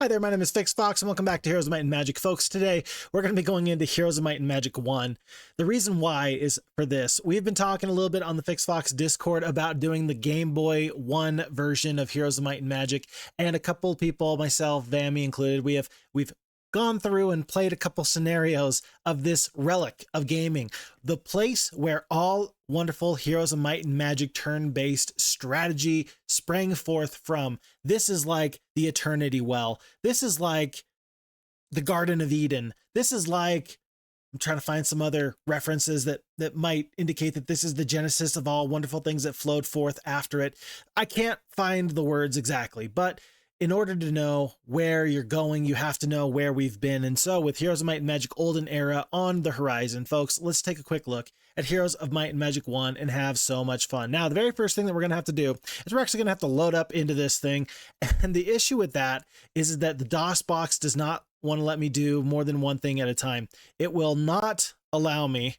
Hi there, my name is Fixed Fox, and welcome back to Heroes of Might and Magic. Folks, today we're going to be going into Heroes of Might and Magic 1. The reason why is for this. We've been talking a little bit on the Fixed Fox Discord about doing the Game Boy 1 version of Heroes of Might and Magic, and a couple people, myself, Vammy included, we've gone through and played a couple scenarios of this relic of gaming, the place where all wonderful Heroes of Might and Magic turn-based strategy sprang forth from. This is like the Eternity Well. This is like the Garden of Eden. This is like, I'm trying to find some other references that might indicate that this is the genesis of all wonderful things that flowed forth after it. I can't find the words exactly, but in order to know where you're going, you have to know where we've been. And so with Heroes of Might and Magic Olden Era on the horizon, folks, let's take a quick look at Heroes of Might and Magic 1 and have so much fun. Now, the very first thing that we're going to have to do is we're actually going to have to load up into this thing. And the issue with that is that the DOS box does not want to let me do more than one thing at a time. It will not allow me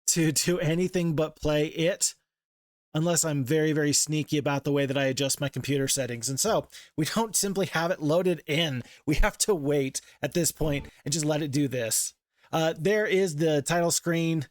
to do anything but play it unless I'm very, very sneaky about the way that I adjust my computer settings. And so we don't simply have it loaded in. We have to wait at this point and just let it do this. There is the title screen.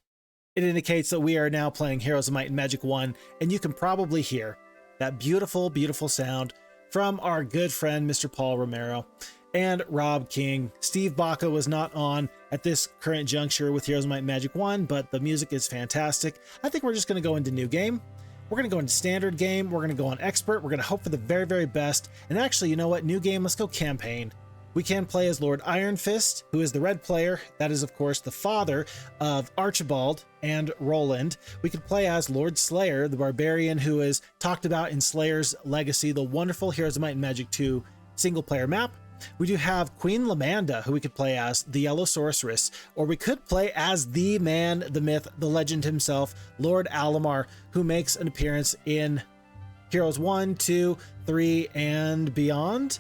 It indicates that we are now playing Heroes of Might and Magic 1, and you can probably hear that beautiful, beautiful sound from our good friend, Mr. Paul Romero and Rob King. Steve Baca was not on at this current juncture with Heroes of Might and Magic 1, but the music is fantastic. I think we're just going to go into new game. We're going to go into standard game. We're going to go on expert. We're going to hope for the very, very best. And actually, you know what? New game, let's go campaign. We can play as Lord Iron Fist, who is the red player. That is, of course, the father of Archibald and Roland. We could play as Lord Slayer, the Barbarian, who is talked about in Slayer's Legacy, the wonderful Heroes of Might and Magic 2 single-player map. We do have Queen Lamanda, who we could play as the Yellow Sorceress, or we could play as the man, the myth, the legend himself, Lord Alamar, who makes an appearance in Heroes 1, 2, 3, and beyond.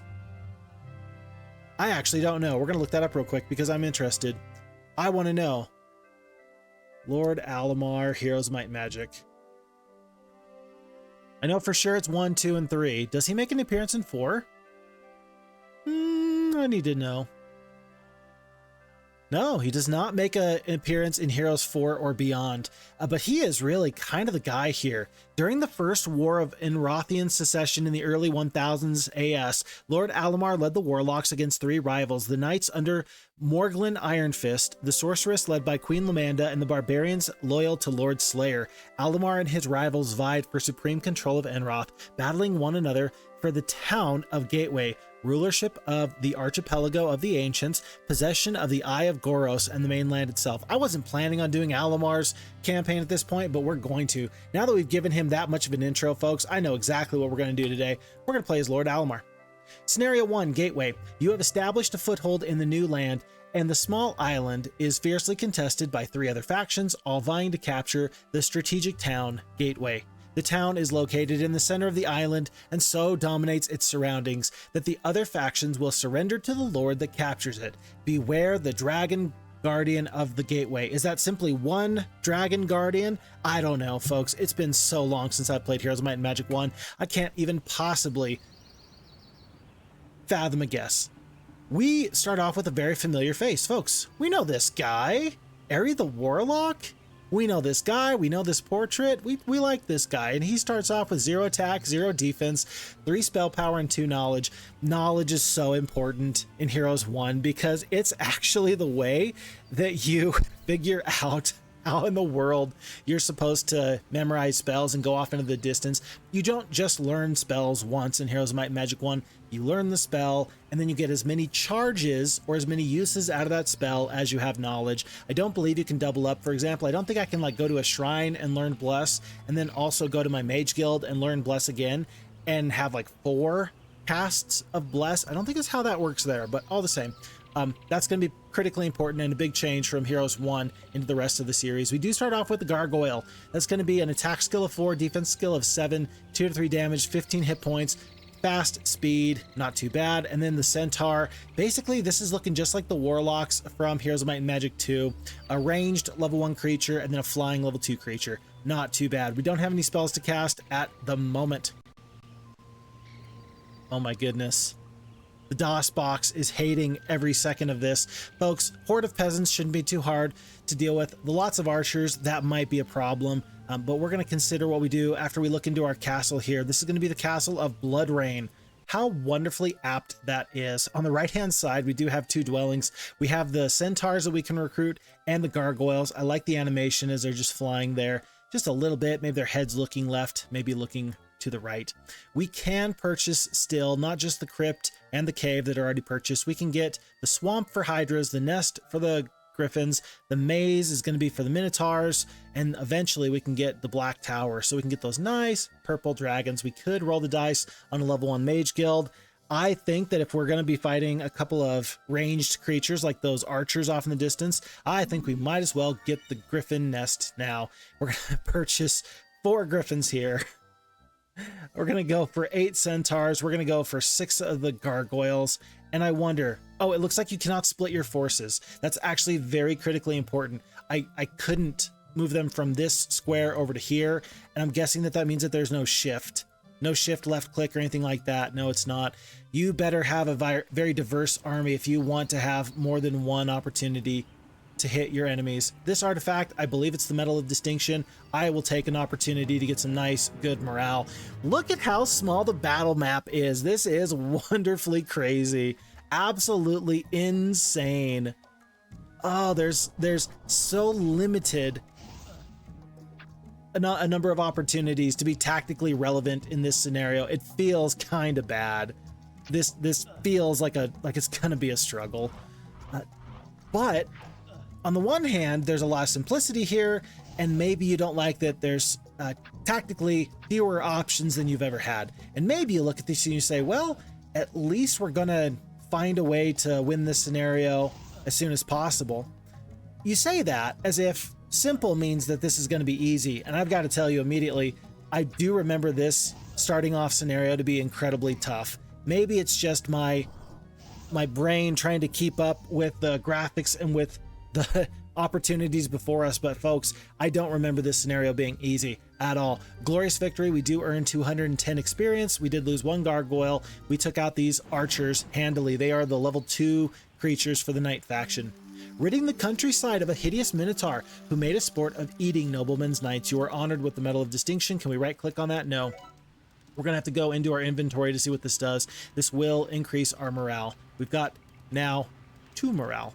I actually don't know. We're going to look that up real quick because I'm interested. I want to know. Lord Alamar, Heroes of Might and Magic. I know for sure it's 1, 2, and 3. Does he make an appearance in 4? I need to know. No, he does not make an appearance in Heroes 4 or beyond, but he is really kind of the guy here. During the First War of Enrothian Secession in the early 1000s AS, Lord Alamar led the Warlocks against 3 rivals, the Knights under Morglin Iron Fist, the Sorceress led by Queen Lamanda, and the Barbarians loyal to Lord Slayer. Alamar and his rivals vied for supreme control of Enroth, battling one another for the town of Gateway, rulership of the archipelago of the ancients, possession of the Eye of Goros and the mainland itself. I wasn't planning on doing Alamar's campaign at this point, but we're going to. Now that we've given him that much of an intro, folks, I know exactly what we're going to do today. We're going to play as Lord Alamar. Scenario 1, Gateway. You have established a foothold in the new land, and the small island is fiercely contested by 3 other factions, all vying to capture the strategic town, Gateway. The town is located in the center of the island and so dominates its surroundings that the other factions will surrender to the lord that captures it. Beware the dragon guardian of the gateway. Is that simply one dragon guardian? I don't know, folks. It's been so long since I played Heroes of Might and Magic 1. I can't even possibly fathom a guess. We start off with a very familiar face, folks. We know this guy, Ari the Warlock. We know this guy, we know this portrait, we like this guy, and he starts off with 0 attack, 0 defense, 3 spell power, and 2 knowledge. Knowledge is so important in Heroes 1 because it's actually the way that you figure out how in the world you're supposed to memorize spells and go off into the distance. You don't just learn spells once in Heroes of Might and Magic 1. You learn the spell, and then you get as many charges or as many uses out of that spell as you have knowledge. I don't believe you can double up. For example, I don't think I can like go to a shrine and learn Bless, and then also go to my Mage Guild and learn Bless again, and have like 4 casts of Bless. I don't think that's how that works there, but all the same. That's going to be critically important and a big change from Heroes 1 into the rest of the series. We do start off with the Gargoyle. That's going to be an attack skill of 4, defense skill of 7, 2 to 3 damage, 15 hit points, fast, speed, not too bad. And then the Centaur. Basically, this is looking just like the Warlocks from Heroes of Might and Magic 2. A ranged level 1 creature and then a flying level 2 creature. Not too bad. We don't have any spells to cast at the moment. Oh my goodness. The DOS box is hating every second of this. Folks, horde of peasants shouldn't be too hard to deal with. The lots of archers, that might be a problem, but we're going to consider what we do after we look into our castle here. This is going to be the castle of Blood Rain. How wonderfully apt that is. On the right-hand side, we do have two dwellings. We have the centaurs that we can recruit and the gargoyles. I like the animation as they're just flying there. Just a little bit, maybe their heads looking left, maybe looking to the right. We can purchase still, not just the crypt and the cave that are already purchased. We can get the swamp for hydras, the nest for the griffins, the maze is going to be for the minotaurs, and eventually we can get the black tower, so we can get those nice purple dragons. We could roll the dice on a level 1 mage guild. I think that if we're going to be fighting a couple of ranged creatures like those archers off in the distance, I think we might as well get the griffin nest now. We're going to purchase 4 griffins here. We're going to go for 8 centaurs. We're going to go for 6 of the gargoyles. And I wonder, oh, it looks like you cannot split your forces. That's actually very critically important. I couldn't move them from this square over to here. And I'm guessing that that means that there's no shift. No shift left click or anything like that. No, it's not. You better have a very diverse army if you want to have more than one opportunity to hit your enemies. This artifact, I believe it's the Medal of Distinction. I will take an opportunity to get some nice, good morale. Look at how small the battle map is. This is wonderfully crazy. Absolutely insane. Oh, there's so limited a number of opportunities to be tactically relevant in this scenario. It feels kind of bad. This feels like it's gonna be a struggle. But on the one hand, there's a lot of simplicity here, and maybe you don't like that there's tactically fewer options than you've ever had. And maybe you look at this and you say, well, at least we're gonna find a way to win this scenario as soon as possible. You say that as if simple means that this is going to be easy, and I've got to tell you immediately, I do remember this starting off scenario to be incredibly tough. Maybe it's just my brain trying to keep up with the graphics and with the opportunities before us, but folks, I don't remember this scenario being easy at all. Glorious victory. We do earn 210 experience. We did lose 1 gargoyle. We took out these archers handily. They are the level 2 creatures for the Knight faction. Ridding the countryside of a hideous minotaur who made a sport of eating noblemen's knights. You are honored with the Medal of Distinction. Can we right click on that? No. We're gonna have to go into our inventory to see what this does. This will increase our morale. We've got now 2 morale.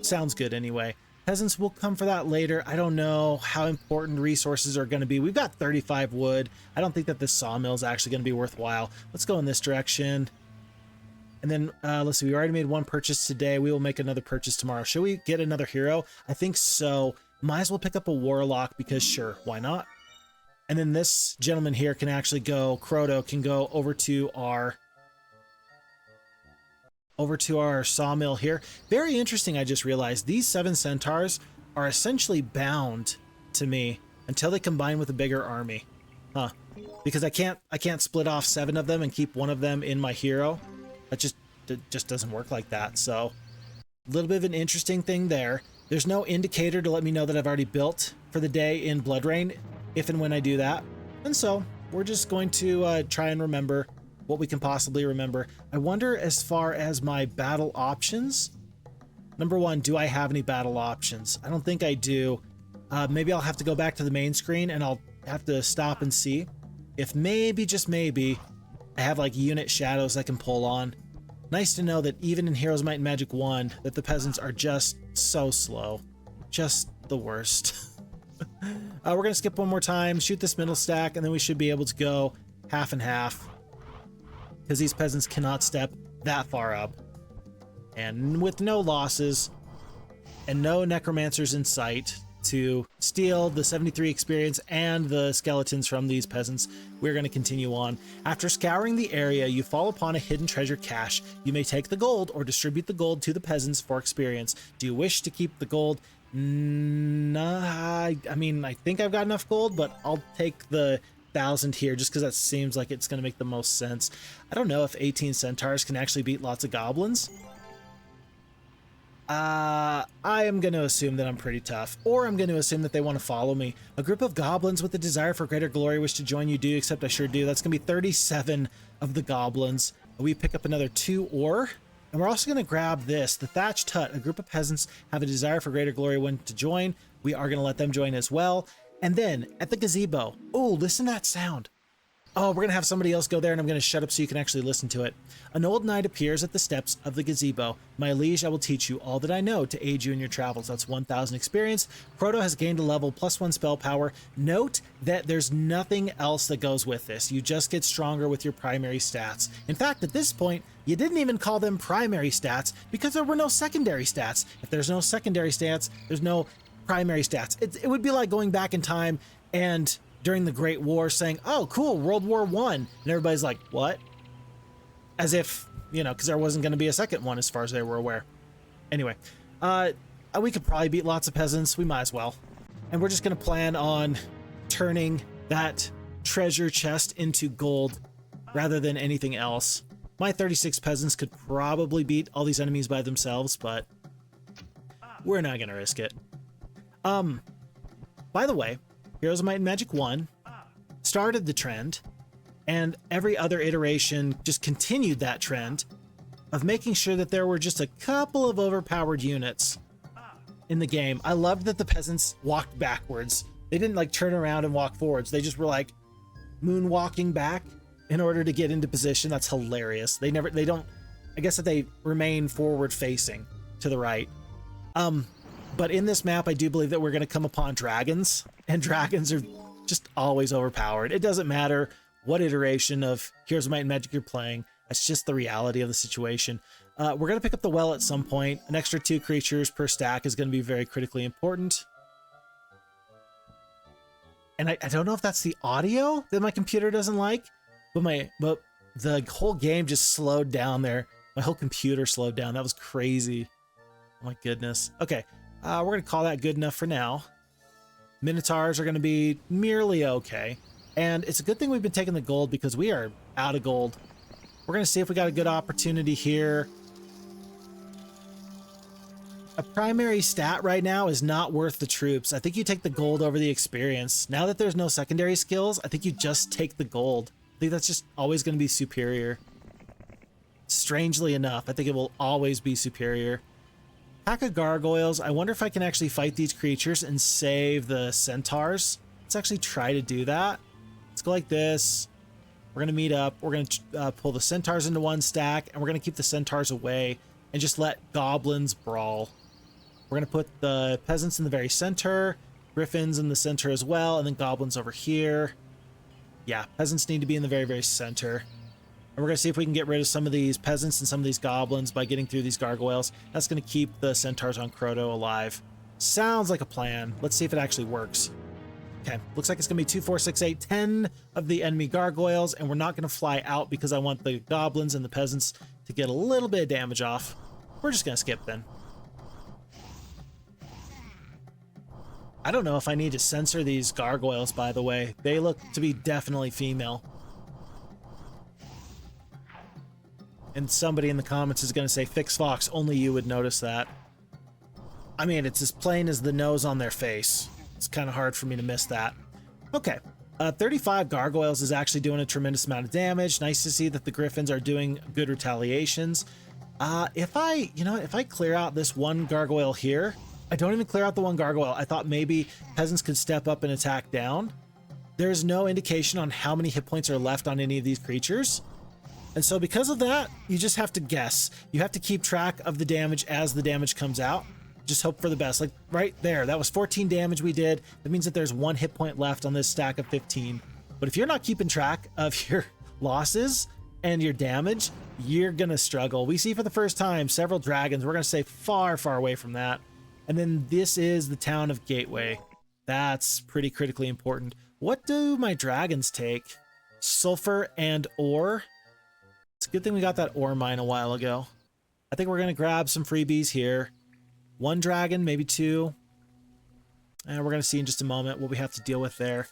Sounds good anyway. Peasants will come for that later. I don't know how important resources are going to be. We've got 35 wood. I don't think that this sawmill is actually going to be worthwhile. Let's go in this direction. And then let's see, we already made 1 purchase today. We will make another purchase tomorrow. Should we get another hero? I think so. Might as well pick up a warlock because sure, why not? And then this gentleman here can actually go, Croto can go over to our sawmill here. Very interesting, I just realized. These 7 centaurs are essentially bound to me until they combine with a bigger army. Huh. Because I can't split off 7 of them and keep 1 of them in my hero. That just doesn't work like that. So a little bit of an interesting thing there. There's no indicator to let me know that I've already built for the day in Blood Rain, if and when I do that. And so we're just going to try and remember what we can possibly remember. I wonder, as far as my battle options, number 1, do I have any battle options? I don't think I do. Maybe I'll have to go back to the main screen and I'll have to stop and see if maybe, just maybe, I have like unit shadows I can pull on. Nice to know that even in Heroes Might and Magic 1, that the peasants are just so slow. Just the worst. We're gonna skip 1 more time, shoot this middle stack, and then we should be able to go half and half, because these peasants cannot step that far up. And with no losses and no necromancers in sight to steal the 73 experience and the skeletons from these peasants, we're going to continue on. After scouring the area, you fall upon a hidden treasure cache. You may take the gold or distribute the gold to the peasants for experience. Do you wish to keep the gold? Nah, I mean, I think I've got enough gold, but I'll take the 1,000 here just because that seems like it's going to make the most sense. I don't know if 18 centaurs can actually beat lots of goblins. I am going to assume that I'm pretty tough, or I'm going to assume that they want to follow me. A group of goblins with a desire for greater glory wish to join you. Do you accept? I sure do. That's going to be 37 of the goblins. We pick up another 2 ore. And we're also going to grab this, the Thatched Hut. A group of peasants have a desire for greater glory when to join. We are going to let them join as well. And then at the gazebo, oh, listen to that sound. Oh, we're going to have somebody else go there, and I'm going to shut up so you can actually listen to it. An old knight appears at the steps of the gazebo. My liege, I will teach you all that I know to aid you in your travels. That's 1,000 experience. Proto has gained a level +1 spell power. Note that there's nothing else that goes with this. You just get stronger with your primary stats. In fact, at this point, you didn't even call them primary stats because there were no secondary stats. If there's no secondary stats, there's no primary stats. It would be like going back in time and during the Great War saying, oh, cool, World War I. And everybody's like, what? As if, you know, because there wasn't going to be a second one as far as they were aware. Anyway, we could probably beat lots of peasants. We might as well. And we're just going to plan on turning that treasure chest into gold rather than anything else. My 36 peasants could probably beat all these enemies by themselves, but we're not going to risk it. By the way, Heroes of Might and Magic 1 started the trend, and every other iteration just continued that trend of making sure that there were just a couple of overpowered units in the game. I loved that the peasants walked backwards. They didn't like turn around and walk forwards. They just were like moonwalking back in order to get into position. That's hilarious. They don't, I guess that they remain forward facing to the right. But in this map, I do believe that we're going to come upon dragons, and dragons are just always overpowered. It doesn't matter what iteration of Heroes of Might and Magic you're playing. That's just the reality of the situation. We're going to pick up the well at some point. An extra 2 creatures per stack is going to be very critically important. And I don't know if that's the audio that my computer doesn't like, but the whole game just slowed down there. My whole computer slowed down. That was crazy. Oh my goodness. Okay. We're going to call that good enough for now. Minotaurs are going to be merely okay. And it's a good thing we've been taking the gold because we are out of gold. We're going to see if we got a good opportunity here. A primary stat right now is not worth the troops. I think you take the gold over the experience. Now that there's no secondary skills, I think you just take the gold. I think that's just always going to be superior. Strangely enough, I think it will always be superior. Pack of gargoyles. I wonder if I can actually fight these creatures and save the centaurs. Let's actually try to do that. Let's go like this. We're going to meet up. We're going to pull the centaurs into one stack, and we're going to keep the centaurs away and just let goblins brawl. We're going to put the peasants in the very center, griffins in the center as well, and then goblins over here. Yeah, peasants need to be in the very, very center. And we're going to see if we can get rid of some of these peasants and some of these goblins by getting through these gargoyles. That's going to keep the centaurs on Croto alive. Sounds like a plan. Let's see if it actually works. Okay, looks like it's going to be 2, 4, 6, 8, 10 of the enemy gargoyles, and we're not going to fly out because I want the goblins and the peasants to get a little bit of damage off. We're just going to skip then. I don't know if I need to censor these gargoyles, by the way. They look to be definitely female. And somebody in the comments is going to say, Fix Fox, only you would notice that. I mean, it's as plain as the nose on their face. It's kind of hard for me to miss that. Okay, 35 gargoyles is actually doing a tremendous amount of damage. Nice to see that the griffins are doing good retaliations. If I clear out this one gargoyle here, I don't even clear out the one gargoyle. I thought maybe peasants could step up and attack down. There's no indication on how many hit points are left on any of these creatures. And so because of that, you just have to guess. You have to keep track of the damage as the damage comes out. Just hope for the best. Like right there, that was 14 damage we did. That means that there's 1 hit point left on this stack of 15. But if you're not keeping track of your losses and your damage, you're going to struggle. We see for the first time several dragons. We're going to stay far, far away from that. And then this is the town of Gateway. That's pretty critically important. What do my dragons take? Sulfur and ore. It's a good thing we got that ore mine a while ago. I think we're going to grab some freebies here. 1 dragon, maybe 2. And we're going to see in just a moment what we have to deal with there.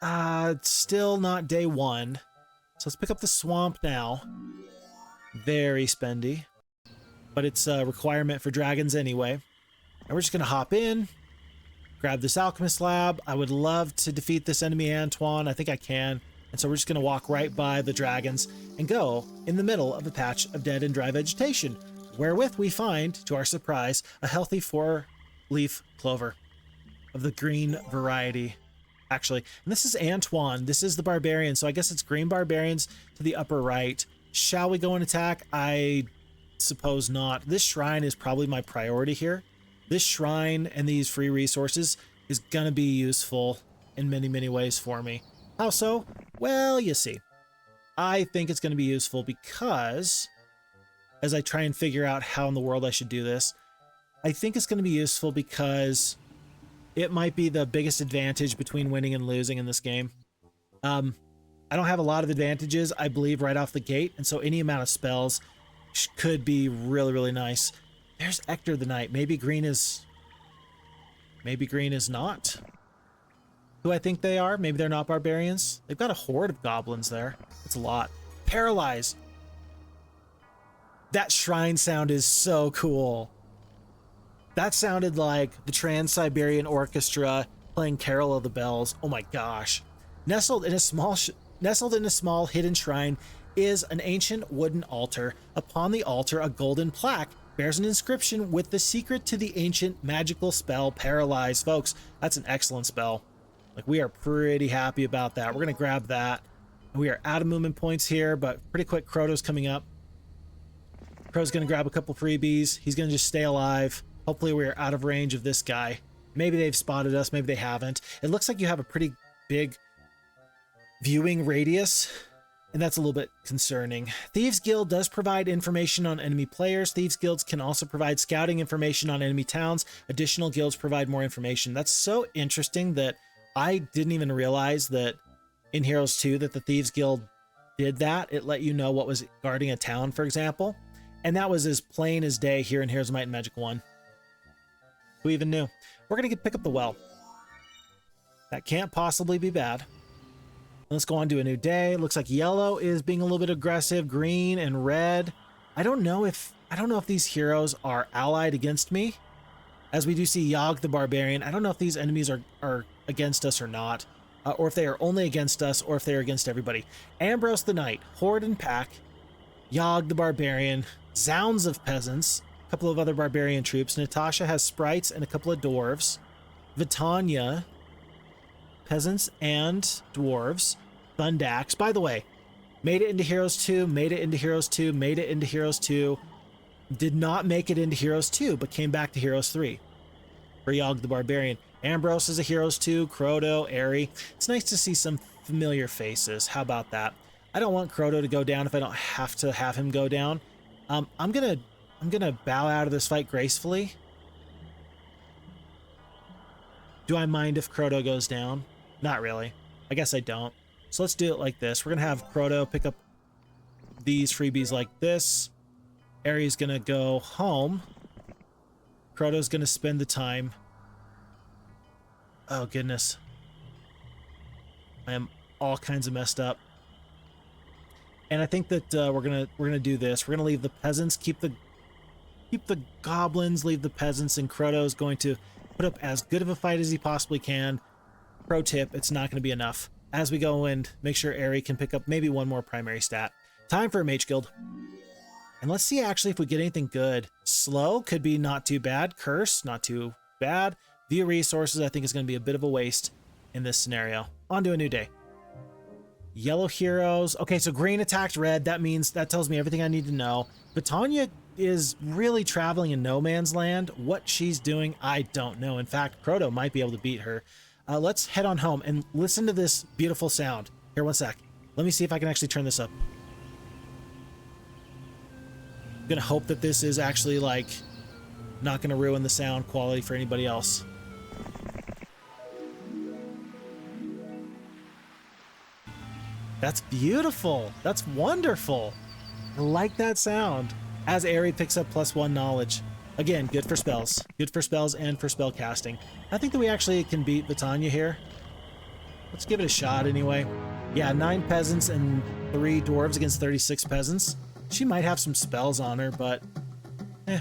It's still not day 1. So let's pick up the swamp now. Very spendy. But it's a requirement for dragons anyway. And we're just going to hop in. Grab this alchemist lab. I would love to defeat this enemy Antoine. I think I can. And so we're just going to walk right by the dragons and go in the middle of a patch of dead and dry vegetation, wherewith we find, to our surprise, a healthy 4-leaf clover of the green variety, actually. And this is Antoine. This is the Barbarian, so I guess it's green Barbarians to the upper right. Shall we go and attack? I suppose not. This shrine is probably my priority here. This shrine and these free resources is going to be useful in many, many ways for me. How so? Well, you see. I think it's going to be useful because, as I try and figure out how in the world I should do this, I think it's going to be useful because it might be the biggest advantage between winning and losing in this game. I don't have a lot of advantages, I believe, right off the gate, and so any amount of spells could be really, really nice. There's Ector the Knight. Maybe green is not who I think they are. Maybe they're not barbarians. They've got a horde of goblins there. That's a lot. Paralyze. That shrine sound is so cool. That sounded like the Trans-Siberian Orchestra playing Carol of the Bells. Oh my gosh. Nestled in a small hidden shrine is an ancient wooden altar. Upon the altar, a golden plaque bears an inscription with the secret to the ancient magical spell Paralyze. Folks, that's an excellent spell. Like, we are pretty happy about that. We're going to grab that. We are out of movement points here, but pretty quick, Croto's coming up. Crow's going to grab a couple freebies. He's going to just stay alive. Hopefully we're out of range of this guy. Maybe they've spotted us. Maybe they haven't. It looks like you have a pretty big viewing radius, and that's a little bit concerning. Thieves Guild does provide information on enemy players. Thieves Guilds can also provide scouting information on enemy towns. Additional guilds provide more information. That's so interesting that I didn't even realize that in Heroes 2 that the Thieves Guild did that. It let you know what was guarding a town, for example. And that was as plain as day here in Heroes of Might and Magic 1. Who even knew? We're going to pick up the well. That can't possibly be bad. Let's go on to a new day. Looks like yellow is being a little bit aggressive. Green and red. I don't know if these heroes are allied against me. As we do see Yogg the Barbarian, I don't know if these enemies are against us or not, or if they are only against us, or if they are against everybody. Ambrose the Knight, Horde and Pack, Yogg the Barbarian, Zounds of Peasants, a couple of other Barbarian troops. Natasha has Sprites and a couple of Dwarves. Vitania, Peasants and Dwarves. Thundax, by the way, made it into Heroes 2, made it into Heroes 2, made it into Heroes 2. Did not make it into Heroes 2, but came back to Heroes 3. For Yogg the Barbarian. Ambrose is a Heroes 2, Croto, Aerie. It's nice to see some familiar faces. How about that? I don't want Croto to go down if I don't have to have him go down. I'm gonna bow out of this fight gracefully. Do I mind if Croto goes down? Not really. I guess I don't. So let's do it like this. We're gonna have Croto pick up these freebies like this. Aerie's gonna go home. Croto's gonna spend the time. Oh goodness. I am all kinds of messed up. And I think that we're gonna do this. We're gonna leave the peasants, keep the goblins, leave the peasants, and Croto's going to put up as good of a fight as he possibly can. Pro tip, it's not going to be enough. As we go and make sure Aerie can pick up maybe one more primary stat. Time for a Mage Guild. And let's see actually if we get anything good. Slow could be not too bad. Curse, not too bad. View resources, I think is going to be a bit of a waste in this scenario. On to a new day. Yellow heroes. Okay, so green attacked red. That tells me everything I need to know. Vitania is really traveling in no man's land. What she's doing, I don't know. In fact, Croto might be able to beat her. Let's head on home and listen to this beautiful sound. Here, one sec. Let me see if I can actually turn this up. I'm gonna hope that this is actually like not gonna ruin the sound quality for anybody else. That's beautiful. That's wonderful. I like that sound. As Aerie picks up +1 knowledge. Again, good for spells. Good for spells and for spell casting. I think that we actually can beat Vitania here. Let's give it a shot anyway. Yeah, 9 peasants and 3 dwarves against 36 peasants. She might have some spells on her, but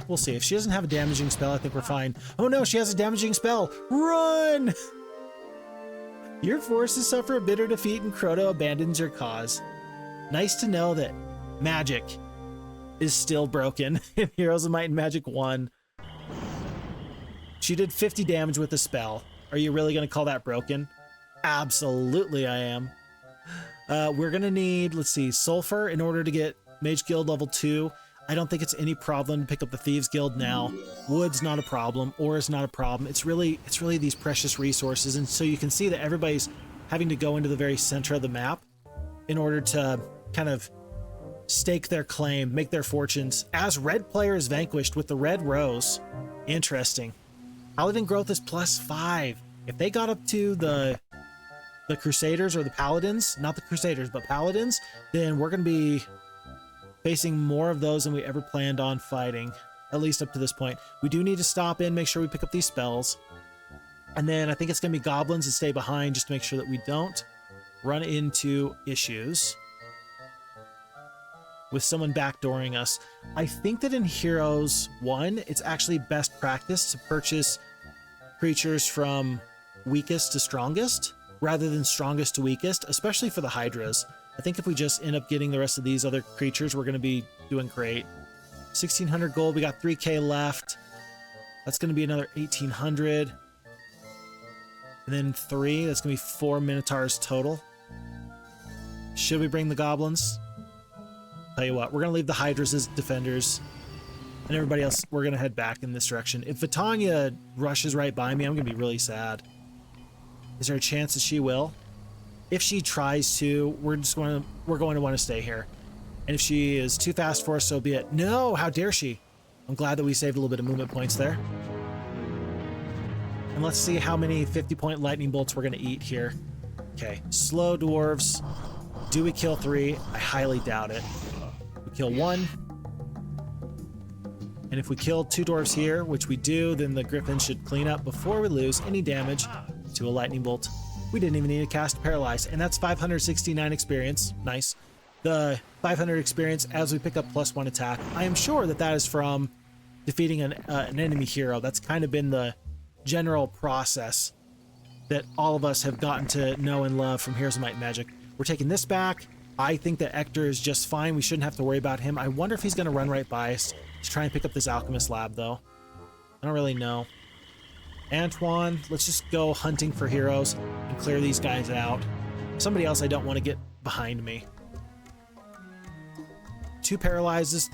we'll see. If she doesn't have a damaging spell, I think we're fine. Oh no, she has a damaging spell. Run! Your forces suffer a bitter defeat and Crota abandons your cause. Nice to know that magic is still broken in Heroes of Might and Magic 1. She did 50 damage with a spell. Are you really going to call that broken? Absolutely I am. We're going to need, let's see, Sulfur in order to get Mage Guild level 2. I don't think it's any problem to pick up the Thieves Guild now. Wood's not a problem. Ore is not a problem. It's really these precious resources. And so you can see that everybody's having to go into the very center of the map in order to kind of stake their claim, make their fortunes. As red player is vanquished with the red rose. Interesting. Paladin growth is +5. If they got up to the Crusaders or the Paladins, not the Crusaders, but Paladins, then we're going to be facing more of those than we ever planned on fighting, at least up to this point. We do need to stop in, make sure we pick up these spells. And then I think it's going to be Goblins that stay behind just to make sure that we don't run into issues with someone backdooring us. I think that in Heroes 1, it's actually best practice to purchase creatures from weakest to strongest rather than strongest to weakest, especially for the Hydras. I think if we just end up getting the rest of these other creatures, we're going to be doing great. 1,600 gold. We got 3K left. That's going to be another 1,800. And then 3. That's going to be 4 Minotaurs total. Should we bring the Goblins? Tell you what, we're going to leave the Hydras as defenders. And everybody else, we're going to head back in this direction. If Vitania rushes right by me, I'm going to be really sad. Is there a chance that she will? If she tries to, we're going to want to stay here. And if she is too fast for us, so be it. No, how dare she? I'm glad that we saved a little bit of movement points there. And let's see how many 50-point lightning bolts we're going to eat here. Okay, slow dwarves. Do we kill 3? I highly doubt it. We kill 1. And if we kill 2 dwarves here, which we do, then the griffin should clean up before we lose any damage to a lightning bolt. We didn't even need to cast Paralyze, and that's 569 experience. Nice. The 500 experience as we pick up +1 attack. I am sure that that is from defeating an enemy hero. That's kind of been the general process that all of us have gotten to know and love from Heroes of Might and Magic. We're taking this back. I think that Ector is just fine. We shouldn't have to worry about him. I wonder if he's going to run right by us to try and pick up this Alchemist Lab, though. I don't really know. Antoine, let's just go hunting for heroes and clear these guys out. Somebody else I don't want to get behind me. 2 paralyzes,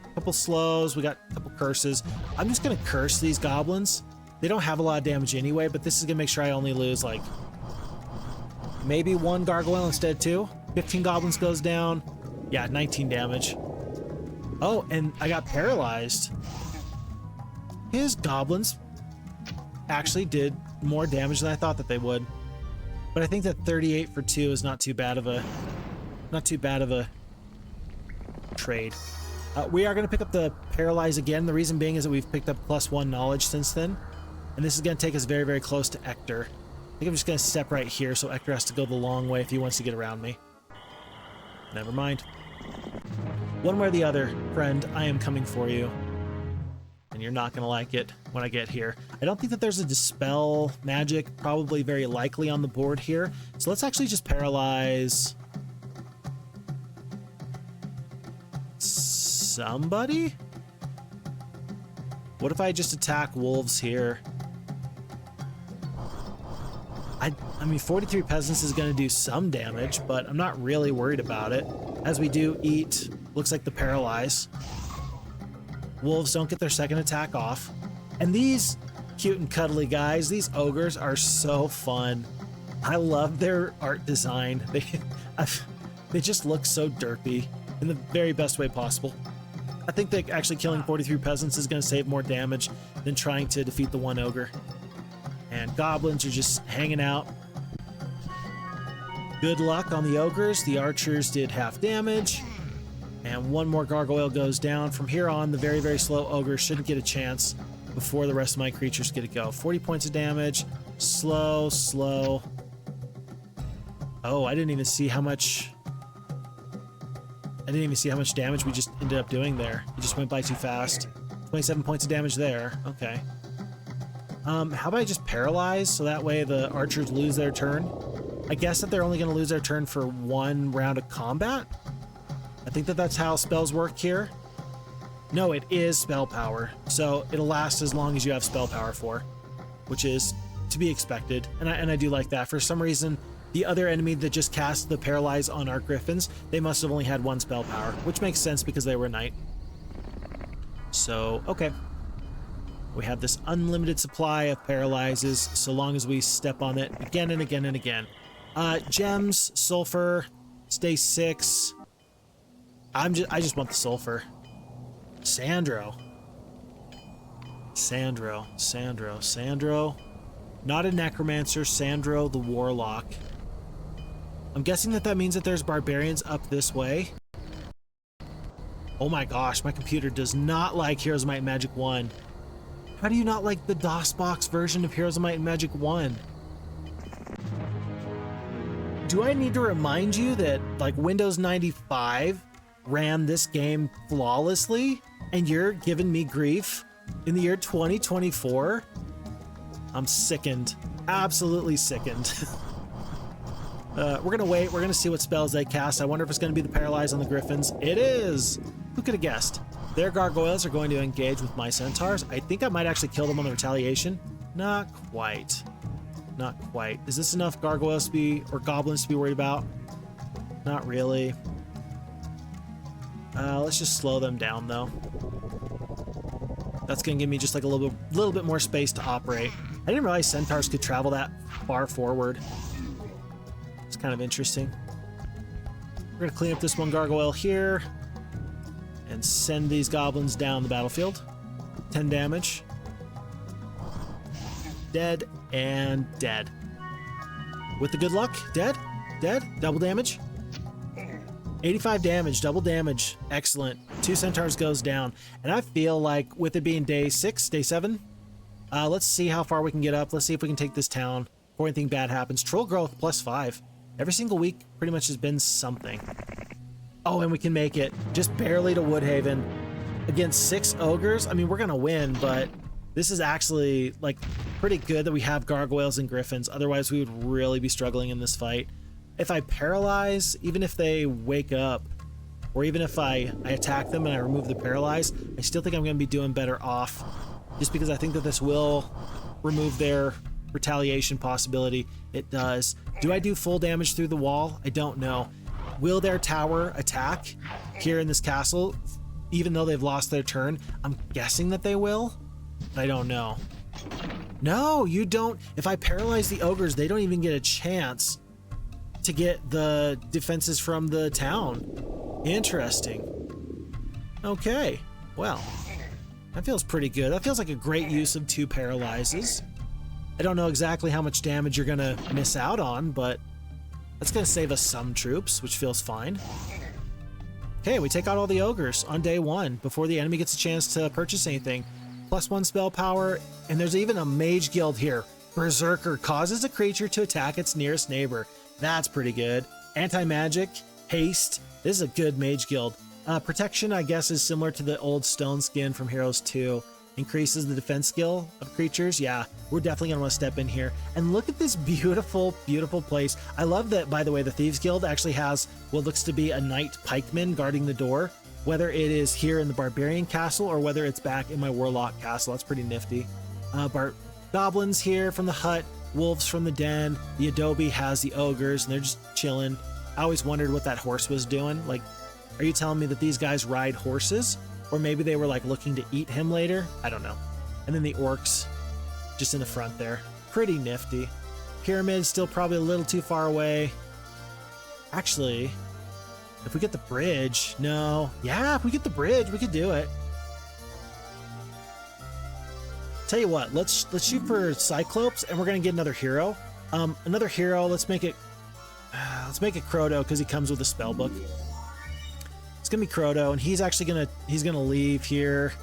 a couple slows, we got a couple curses. I'm just going to curse these goblins. They don't have a lot of damage anyway, but this is going to make sure I only lose like maybe 1 gargoyle instead of 2. 15 goblins goes down. Yeah, 19 damage. Oh, and I got paralyzed. His goblins actually did more damage than I thought that they would. But I think that 38 for 2 is not too bad of a trade. We are going to pick up the Paralyze again. The reason being is that we've picked up +1 knowledge since then. And this is going to take us very, very close to Ector. I think I'm just going to step right here so Ector has to go the long way if he wants to get around me. Never mind. One way or the other, friend, I am coming for you. And you're not going to like it when I get here. I don't think that there's a Dispel magic, probably very likely on the board here. So let's actually just Paralyze somebody? What if I just attack wolves here? I mean, 43 peasants is going to do some damage, but I'm not really worried about it. As we do eat, looks like the Paralyze. Wolves don't get their second attack off. And these cute and cuddly guys, these ogres are so fun. I love their art design. They just look so derpy in the very best way possible. I think that actually killing 43 peasants is going to save more damage than trying to defeat the 1 ogre. And goblins are just hanging out. Good luck on the ogres. The archers did half damage. And 1 more gargoyle goes down. From here on, the very, very slow ogre shouldn't get a chance before the rest of my creatures get to go. 40 points of damage. Slow, slow. Oh, I didn't even see how much damage we just ended up doing there. It just went by too fast. 27 points of damage there. Okay. How about I just paralyze so that way the archers lose their turn? I guess that they're only going to lose their turn for 1 round of combat. I think that that's how spells work here. No, it is spell power, so it'll last as long as you have spell power for, which is to be expected, and I do like that. For some reason, the other enemy that just cast the Paralyze on our Griffins, they must have only had 1 spell power, which makes sense because they were knight. So, okay. We have this unlimited supply of Paralyzes so long as we step on it again and again and again. Gems, sulfur, stay 6. I just want the sulfur. Sandro. Not a necromancer, Sandro the warlock. I'm guessing that means that there's barbarians up this way. Oh my gosh, my computer does not like Heroes of Might and Magic 1. How do you not like the DOSBox version of Heroes of Might and Magic 1? Do I need to remind you that like Windows 95 ran this game flawlessly and you're giving me grief in the year 2024? I'm sickened. Absolutely sickened. We're gonna wait. We're gonna see what spells they cast. I wonder if it's gonna be the Paralyze on the Griffins. It is! Who could have guessed? Their gargoyles are going to engage with my centaurs. I think I might actually kill them on the retaliation. Not quite. Not quite. Is this enough gargoyles to be, or goblins to be worried about? Not really. Let's just slow them down though. That's gonna give me just like a little bit more space to operate. I didn't realize centaurs could travel that far forward. It's kind of interesting. We're gonna clean up this 1 gargoyle here and send these goblins down the battlefield. 10 damage. Dead and dead. With the good luck, dead, double damage. 85 damage, double damage. Excellent. 2 centaurs goes down. And I feel like with it being day 6, day 7, let's see how far we can get up. Let's see if we can take this town before anything bad happens. Troll growth +5. Every single week pretty much has been something. Oh, and we can make it just barely to Woodhaven against 6 ogres. I mean, we're gonna win, but this is actually like pretty good that we have gargoyles and griffins. Otherwise, we would really be struggling in this fight. If I paralyze, even if they wake up, or even if I attack them and I remove the paralyze, I still think I'm gonna be doing better off, just because I think that this will remove their retaliation possibility. It does. Do I do full damage through the wall? I don't know. Will their tower attack here in this castle, even though they've lost their turn? I'm guessing that they will, but I don't know. No, you don't. If I paralyze the ogres, they don't even get a chance to get the defenses from the town. Interesting. Okay, well, that feels pretty good. That feels like a great use of 2 paralyzes. I don't know exactly how much damage you're gonna miss out on, but that's gonna save us some troops, which feels fine. Okay, we take out all the ogres on day 1 before the enemy gets a chance to purchase anything. +1 spell power, and there's even a mage guild here. Berserker causes a creature to attack its nearest neighbor. That's pretty good. Anti-magic, haste. This is a good mage guild. Protection, I guess, is similar to the old stone skin from Heroes 2. Increases the defense skill of creatures. Yeah, we're definitely gonna want to step in here. And look at this beautiful, beautiful place. I love that, by the way, the Thieves Guild actually has what looks to be a knight pikeman guarding the door, whether it is here in the Barbarian castle or whether it's back in my Warlock castle. That's pretty nifty. Goblins here from the hut, wolves from the den. The adobe has the ogres, and they're just chilling. I always wondered what that horse was doing. Like, are you telling me that these guys ride horses? Or maybe they were like looking to eat him later? I don't know. And then the orcs just in the front there. Pretty nifty. Pyramid still probably a little too far away. Actually, if we get the bridge, no. Yeah, if we get the bridge, we could do it. Tell you what, let's shoot for Cyclopes, and we're gonna get another hero. Another hero. Let's make it Croto because he comes with a spell book. It's gonna be Croto, and he's gonna leave here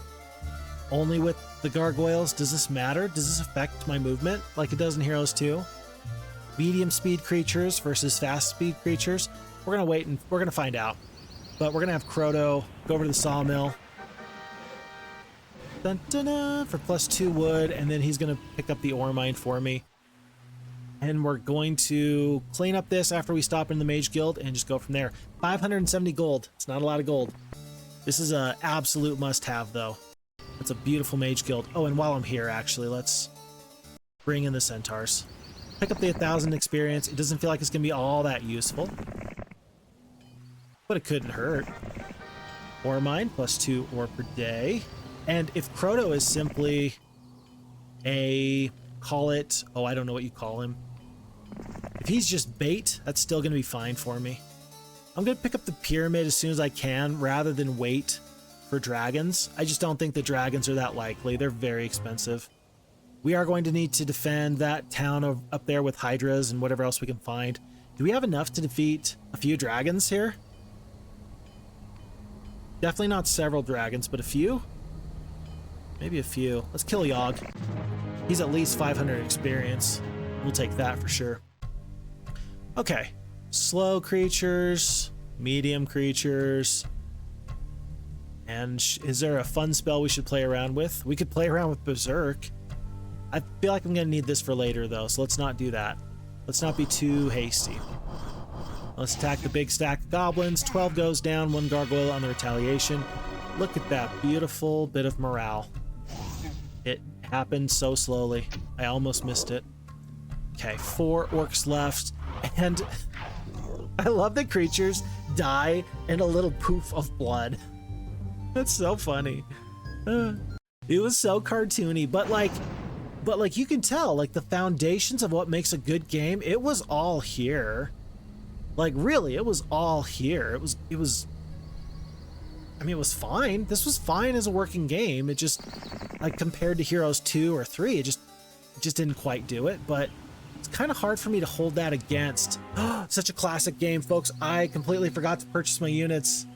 only with the gargoyles. Does this matter? Does this affect my movement like it does in Heroes 2? Medium speed creatures versus fast speed creatures. We're gonna wait and we're gonna find out. But we're gonna have Croto go over to the sawmill. Dun, dun, dun, for +2 wood, and then he's going to pick up the ore mine for me. And we're going to clean up this after we stop in the Mage Guild and just go from there. 570 gold. It's not a lot of gold. This is an absolute must-have, though. It's a beautiful Mage Guild. Oh, and while I'm here, actually, let's bring in the Centaurs. Pick up the 1,000 experience. It doesn't feel like it's going to be all that useful, but it couldn't hurt. Ore mine, +2 ore per day. And if Croto is simply a, call it, oh, I don't know what you call him. If he's just bait, that's still going to be fine for me. I'm going to pick up the pyramid as soon as I can rather than wait for dragons. I just don't think the dragons are that likely. They're very expensive. We are going to need to defend that town up there with hydras and whatever else we can find. Do we have enough to defeat a few dragons here? Definitely not several dragons, but a few? Maybe a few. Let's kill Yogg. He's at least 500 experience. We'll take that for sure. Okay. Slow creatures, medium creatures. And is there a fun spell we should play around with? We could play around with Berserk. I feel like I'm going to need this for later, though, so let's not do that. Let's not be too hasty. Let's attack the big stack of goblins. 12 goes down, 1 gargoyle on the retaliation. Look at that beautiful bit of morale. It happened so slowly. I almost missed it. Okay, 4 orcs left, and I love that creatures die in a little poof of blood. That's so funny. It was so cartoony, but like you can tell, like the foundations of what makes a good game, it was all here. Like really, it was all here. It was I mean, it was fine. This was fine as a working game. It just, like compared to Heroes 2 or 3, it just didn't quite do it, but it's kind of hard for me to hold that against. Such a classic game, folks. I completely forgot to purchase my units.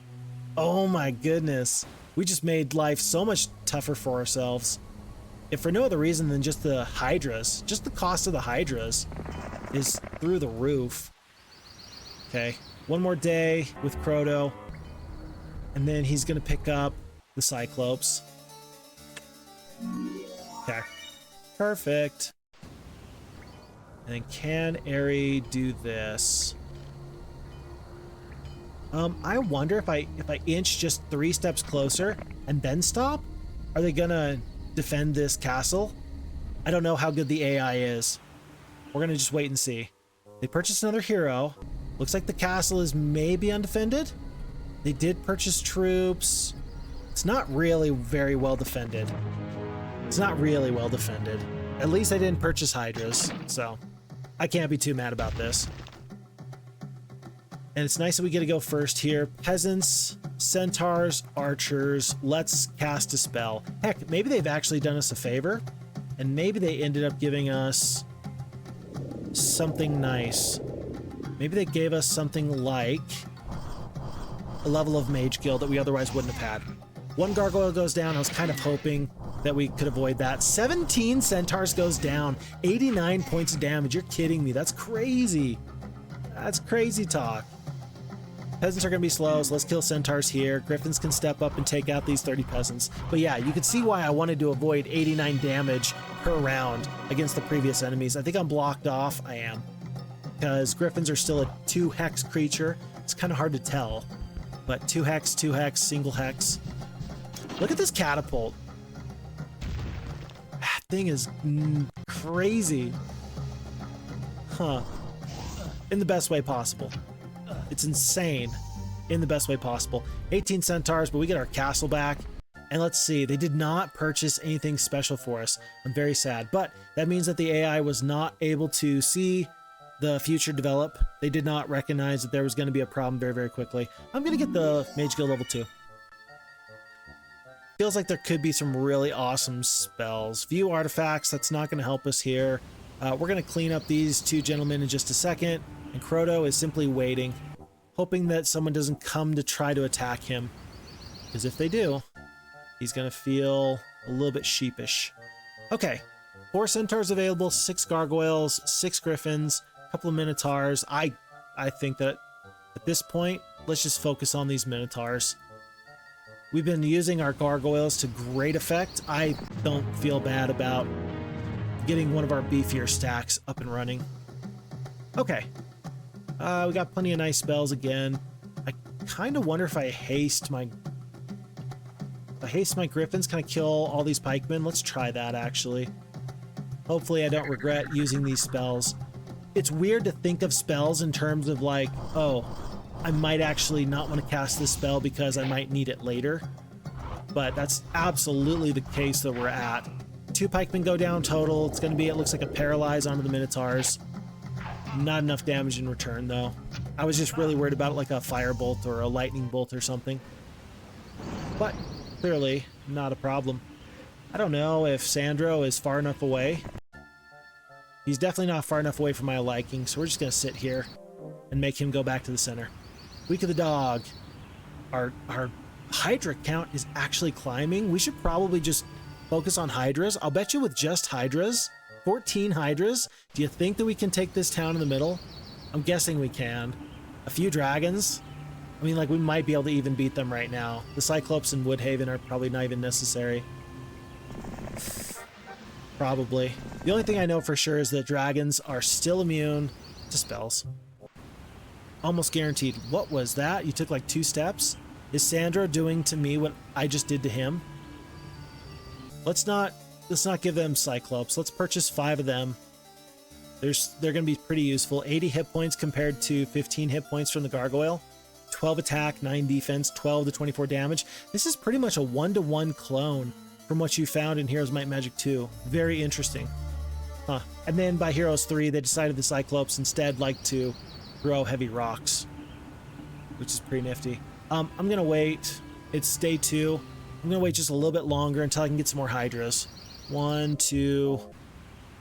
Oh my goodness. We just made life so much tougher for ourselves. If for no other reason than just the Hydras. Just the cost of the Hydras is through the roof. Okay, one more day with Croto. And then he's going to pick up the Cyclopes. Okay, perfect. And then can Aerie do this? I wonder if I inch just 3 steps closer and then stop? Are they gonna defend this castle? I don't know how good the AI is. We're gonna just wait and see. They purchased another hero. Looks like the castle is maybe undefended. They did purchase troops. It's not really very well defended. It's not really well defended. At least I didn't purchase Hydras, so I can't be too mad about this. And it's nice that we get to go first here. Peasants, centaurs, archers, let's cast a spell. Heck, maybe they've actually done us a favor, and maybe they ended up giving us something nice. Maybe they gave us something like a level of Mage Guild that we otherwise wouldn't have had. 1 gargoyle goes down. I was kind of hoping that we could avoid that. 17 centaurs goes down. 89 points of damage. You're kidding me. That's crazy. That's crazy talk. Peasants are going to be slow, so let's kill centaurs here. Griffins can step up and take out these 30 peasants. But yeah, you can see why I wanted to avoid 89 damage per round against the previous enemies. I think I'm blocked off. I am. Because Griffins are still a 2 hex creature. It's kind of hard to tell. But 2 hex, 2 hex, single hex. Look at this catapult. That thing is crazy. Huh. In the best way possible. It's insane in the best way possible. 18 centaurs, but we get our castle back. And let's see, they did not purchase anything special for us. I'm very sad, but that means that the AI was not able to see the future develop. They did not recognize that there was going to be a problem very, very quickly. I'm going to get the Mage Guild level 2. Feels like there could be some really awesome spells. View artifacts, that's not going to help us here. We're going to clean up these 2 gentlemen in just a second. And Croto is simply waiting, hoping that someone doesn't come to try to attack him. Because if they do, he's going to feel a little bit sheepish. Okay, 4 centaurs available, 6 gargoyles, 6 griffins, a couple of minotaurs. I think that at this point, let's just focus on these minotaurs. We've been using our gargoyles to great effect. I don't feel bad about getting one of our beefier stacks up and running. Okay. We got plenty of nice spells again. I kind of wonder if I haste my griffins, can I kill all these pikemen? Let's try that, actually. Hopefully I don't regret using these spells. It's weird to think of spells in terms of like, oh, I might actually not want to cast this spell because I might need it later. But that's absolutely the case that we're at. 2 pikemen go down total. It's going to be, it looks like a paralyze onto the Minotaurs. Not enough damage in return, though. I was just really worried about like a firebolt or a lightning bolt or something. But clearly not a problem. I don't know if Sandro is far enough away. He's definitely not far enough away for my liking, so we're just going to sit here and make him go back to the center. Week of the Dog. Our Hydra count is actually climbing. We should probably just focus on Hydras. I'll bet you with just Hydras, 14 Hydras, do you think that we can take this town in the middle? I'm guessing we can. A few dragons. I mean, like, we might be able to even beat them right now. The Cyclops and Woodhaven are probably not even necessary. Probably. The only thing I know for sure is that dragons are still immune to spells. Almost guaranteed. What was that? You took like 2 steps? Is Sandro doing to me what I just did to him? Let's not give them Cyclops. Let's purchase 5 of them. They're going to be pretty useful. 80 hit points compared to 15 hit points from the Gargoyle. 12 attack, 9 defense, 12 to 24 damage. This is pretty much a 1-to-1 clone from what you found in Heroes Might Magic 2. Very interesting. Huh. And then by Heroes 3, they decided the Cyclops instead like to throw heavy rocks, which is pretty nifty. I'm going to wait. It's day 2. I'm going to wait just a little bit longer until I can get some more Hydras. 1, 2,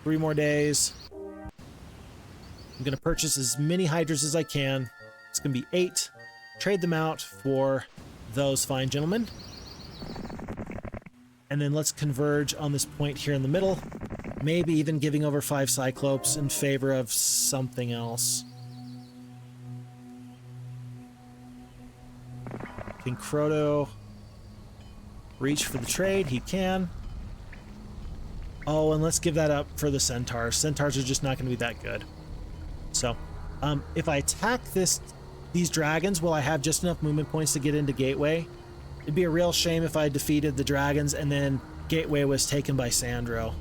3 more days. I'm going to purchase as many Hydras as I can. It's going to be 8. Trade them out for those fine gentlemen. And then let's converge on this point here in the middle. Maybe even giving over 5 Cyclops in favor of something else. Can Croto reach for the trade? He can. Oh, and let's give that up for the Centaurs. Centaurs are just not going to be that good. So, if I attack these dragons, will I have just enough movement points to get into Gateway? It'd be a real shame if I defeated the dragons and then Gateway was taken by Sandro.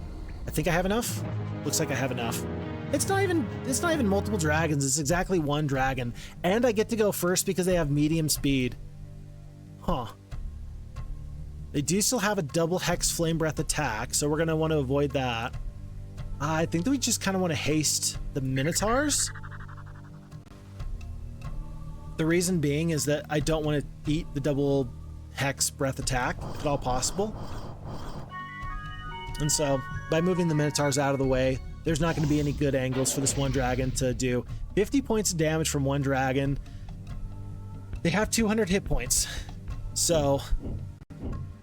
I think I have enough. Looks like I have enough. It's not even multiple dragons. It's exactly 1 dragon, and I get to go first because they have medium speed. Huh. They do still have a double Hex Flame Breath attack, so we're going to want to avoid that. I think that we just kind of want to haste the Minotaurs. The reason being is that I don't want to eat the double Hex Breath attack, if at all possible. And so, by moving the Minotaurs out of the way, there's not going to be any good angles for this 1 dragon to do. 50 points of damage from 1 dragon. They have 200 hit points. So,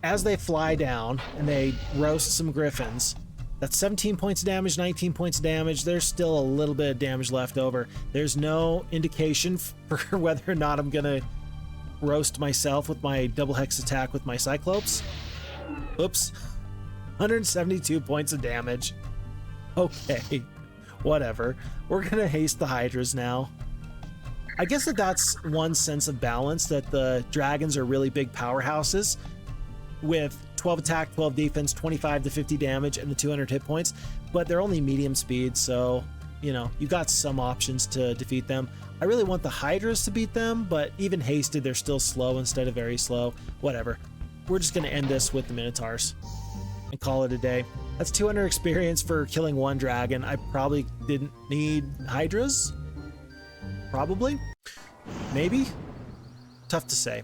as they fly down and they roast some griffins, that's 17 points of damage, 19 points of damage. There's still a little bit of damage left over. There's no indication for whether or not I'm going to roast myself with my double hex attack with my Cyclops. Oops. 172 points of damage. Okay, whatever. We're going to haste the Hydras now. I guess that's one sense of balance, that the dragons are really big powerhouses with 12 attack, 12 defense, 25 to 50 damage, and the 200 hit points, but they're only medium speed, so, you know, you got some options to defeat them. I really want the Hydras to beat them, but even hasted, they're still slow instead of very slow. Whatever. We're just going to end this with the Minotaurs and call it a day. That's 200 experience for killing 1 dragon. I probably didn't need Hydras. Probably. Maybe. Tough to say.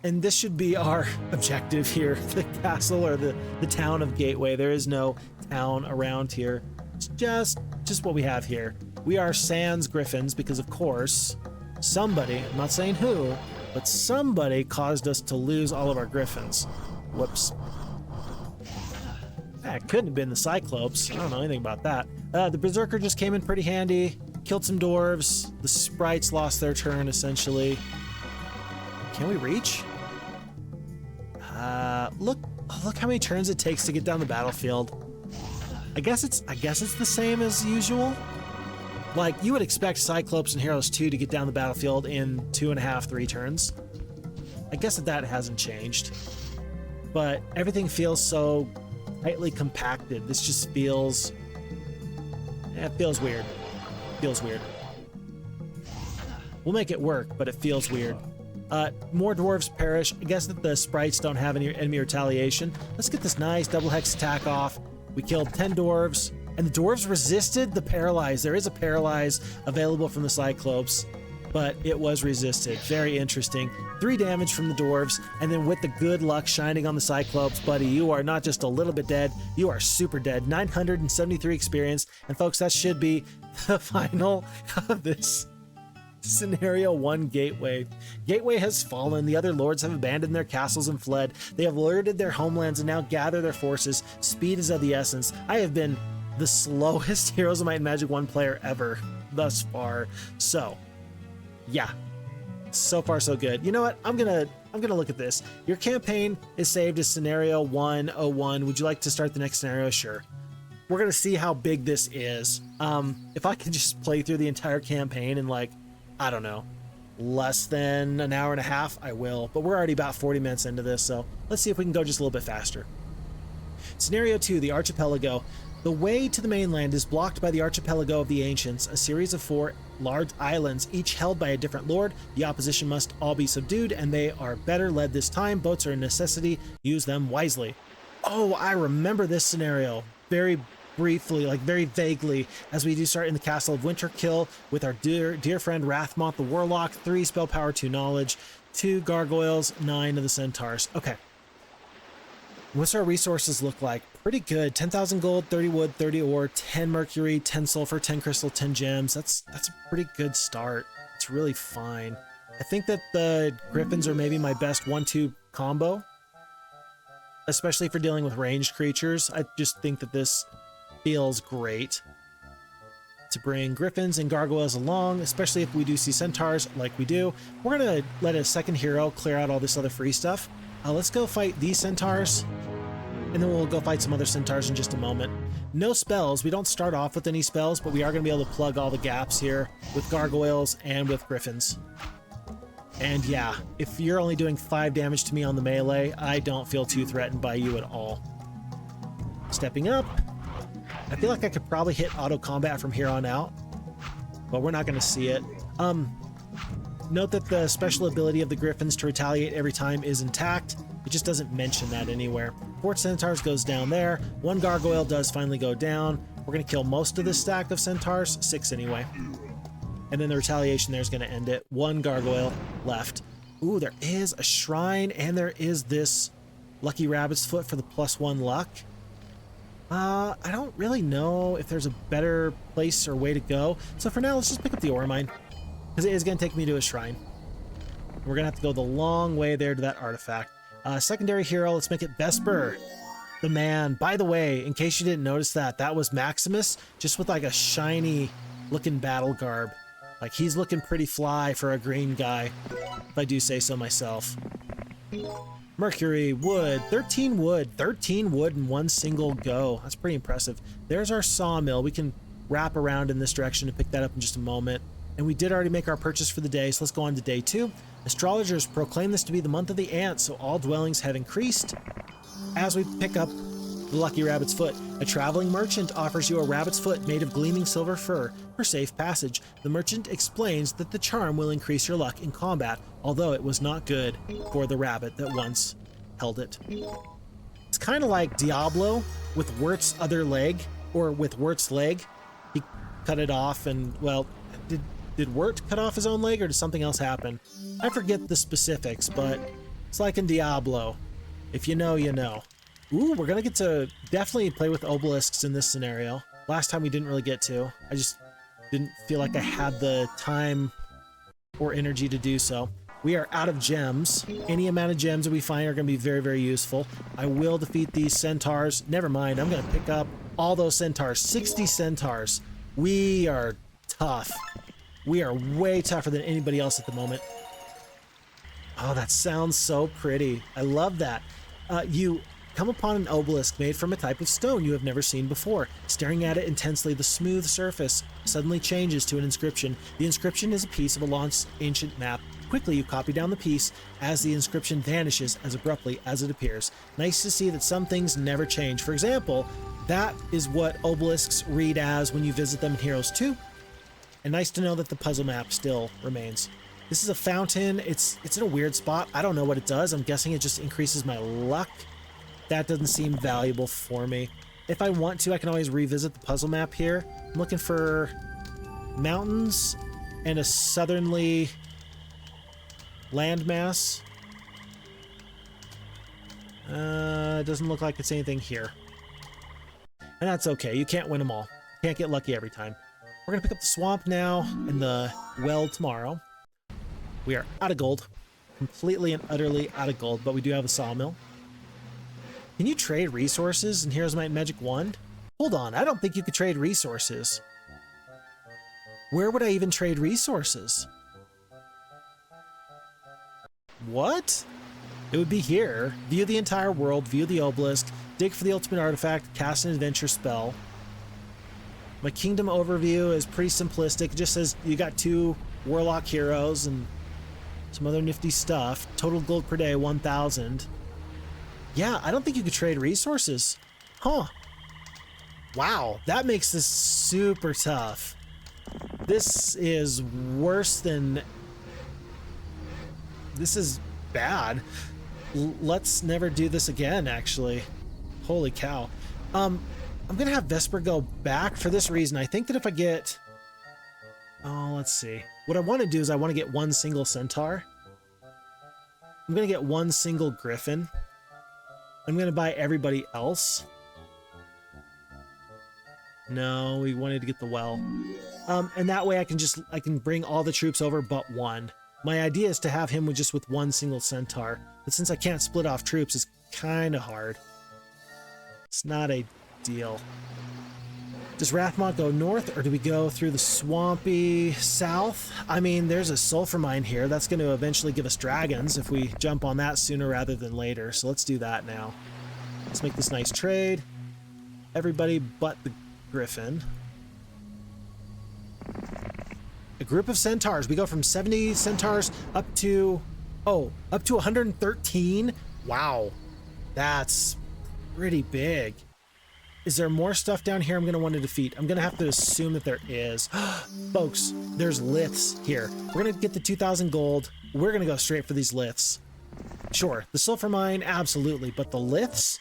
And this should be our objective here, the castle or the town of Gateway. There is no town around here. It's just what we have here. We are Sans Griffins because, of course, somebody, I'm not saying who, but somebody caused us to lose all of our Griffins. Whoops. That couldn't have been the Cyclops. I don't know anything about that. The Berserker just came in pretty handy. Killed some dwarves. The sprites lost their turn, essentially. Can we reach? Look how many turns it takes to get down the battlefield. I guess it's the same as usual. Like, you would expect Cyclops and Heroes 2 to get down the battlefield in 2.5, 3 turns. I guess that hasn't changed. But everything feels so tightly compacted. This just feels... it feels weird. Feels weird. We'll make it work, but it feels weird. More dwarves perish. I guess that the sprites don't have any enemy retaliation. Let's get this nice double hex attack off. We killed 10 dwarves, and the dwarves resisted the Paralyze. There is a Paralyze available from the Cyclops, but it was resisted. Very interesting. 3 damage from the dwarves, and then with the good luck shining on the Cyclops, buddy, you are not just a little bit dead, you are super dead. 973 experience, and folks, that should be the final of this Scenario 1 Gateway. Gateway has fallen. The other lords have abandoned their castles and fled. They have alerted their homelands and now gather their forces. Speed is of the essence. I have been the slowest Heroes of Might and Magic 1 player ever thus far. So, yeah. So far, so good. You know what? I'm gonna look at this. Your campaign is saved as Scenario 101. Would you like to start the next scenario? Sure. We're gonna see how big this is. If I can just play through the entire campaign in, like, I don't know, less than an hour and a half, I will. But we're already about 40 minutes into this, so let's see if we can go just a little bit faster. Scenario 2, the Archipelago. The way to the mainland is blocked by the Archipelago of the Ancients, a series of 4 large islands, each held by a different lord. The opposition must all be subdued, and they are better led this time. Boats are a necessity. Use them wisely. Oh, I remember this scenario very briefly, like very vaguely, as we do start in the castle of Winterkill with our dear friend Rathmont the Warlock. 3 spell power, 2 knowledge, 2 gargoyles, 9 of the centaurs. Okay. What's our resources look like? Pretty good. 10,000 gold, 30 wood, 30 ore, 10 mercury, 10 sulfur, 10 crystal, 10 gems. That's a pretty good start. It's really fine. I think that the griffins are maybe my best 1-2 combo, especially for dealing with ranged creatures. I just think that this feels great to bring griffins and gargoyles along, especially if we do see centaurs like we do. We're gonna let a second hero clear out all this other free stuff. Let's go fight these centaurs, and then we'll go fight some other centaurs in just a moment. No spells. We don't start off with any spells, but we are gonna be able to plug all the gaps here with gargoyles and with griffins. And yeah, if you're only doing 5 damage to me on the melee, I don't feel too threatened by you at all. Stepping up. I feel like I could probably hit auto combat from here on out, but we're not going to see it. Note that the special ability of the griffins to retaliate every time is intact. It just doesn't mention that anywhere. 4 centaurs goes down there. 1 gargoyle does finally go down. We're going to kill most of this stack of centaurs, 6 anyway. And then the retaliation there is going to end it. 1 gargoyle left. Ooh, there is a shrine, and there is this lucky rabbit's foot for the +1 luck. I don't really know if there's a better place or way to go. So for now, let's just pick up the ore mine, because it is going to take me to a shrine. We're going to have to go the long way there to that artifact. Secondary hero, let's make it Vesper, the man. By the way, in case you didn't notice that, that was Maximus, just with like a shiny looking battle garb. Like, he's looking pretty fly for a green guy, if I do say so myself. Mercury, wood, 13 wood in one single go. That's pretty impressive. There's our sawmill. We can wrap around in this direction and pick that up in just a moment. And we did already make our purchase for the day, so let's go on to day 2. Astrologers proclaim this to be the month of the ant, so all dwellings have increased. As we pick up the lucky rabbit's foot, a traveling merchant offers you a rabbit's foot made of gleaming silver fur for safe passage. The merchant explains that the charm will increase your luck in combat, although it was not good for the rabbit that once held it. It's kind of like Diablo with Wirt's other leg, or with Wirt's leg. He cut it off, and, well, did Wirt cut off his own leg, or did something else happen? I forget the specifics, but it's like in Diablo. If you know, you know. Ooh, we're gonna get to definitely play with obelisks in this scenario. Last time we didn't really get to. I just didn't feel like I had the time or energy to do so. We are out of gems. Any amount of gems that we find are gonna be very, very useful. I will defeat these centaurs. Never mind, I'm gonna pick up all those centaurs. 60 centaurs. We are tough. We are way tougher than anybody else at the moment. Oh, that sounds so pretty. I love that. You come upon an obelisk made from a type of stone you have never seen before. Staring at it intensely, the smooth surface suddenly changes to an inscription. The inscription is a piece of a lost ancient map. Quickly, you copy down the piece as the inscription vanishes as abruptly as it appears. Nice to see that some things never change. For example, that is what obelisks read as when you visit them in Heroes 2. And nice to know that the puzzle map still remains. This is a fountain. It's in a weird spot. I don't know what it does. I'm guessing it just increases my luck. That doesn't seem valuable for me. If I want to, I can always revisit the puzzle map here. I'm looking for mountains and a southerly landmass. It doesn't look like it's anything here. And that's okay. You can't win them all. You can't get lucky every time. We're going to pick up the swamp now and the well tomorrow. We are out of gold. Completely and utterly out of gold, but we do have a sawmill. Can you trade resources in Heroes Might and Magic 1? Hold on, I don't think you could trade resources. Where would I even trade resources? What? It would be here. View the entire world, view the obelisk, dig for the ultimate artifact, cast an adventure spell. My kingdom overview is pretty simplistic. It just says you got 2 warlock heroes and some other nifty stuff. Total gold per day, 1,000. Yeah, I don't think you could trade resources. Huh. Wow, that makes this super tough. This is worse than... This is bad. Let's never do this again, actually. Holy cow. I'm gonna have Vesper go back for this reason. I think that if I get... Oh, let's see. What I want to do is I want to get 1 single centaur. I'm gonna get 1 single griffin. I'm gonna buy everybody else. No, we wanted to get the well. And that way I can bring all the troops over but 1. My idea is to have him with 1 single centaur. But since I can't split off troops, it's kind of hard. It's not ideal. Does Rathmont go north, or do we go through the swampy south? I mean, there's a sulfur mine here. That's going to eventually give us dragons if we jump on that sooner rather than later. So let's do that now. Let's make this nice trade. Everybody but the griffin. A group of centaurs. We go from 70 centaurs up to 113. Wow. That's pretty big. Is there more stuff down here I'm going to want to defeat? I'm going to have to assume that there is. Folks, there's Liths here. We're going to get the 2,000 gold. We're going to go straight for these Liths. Sure, the sulfur mine, absolutely. But the Liths?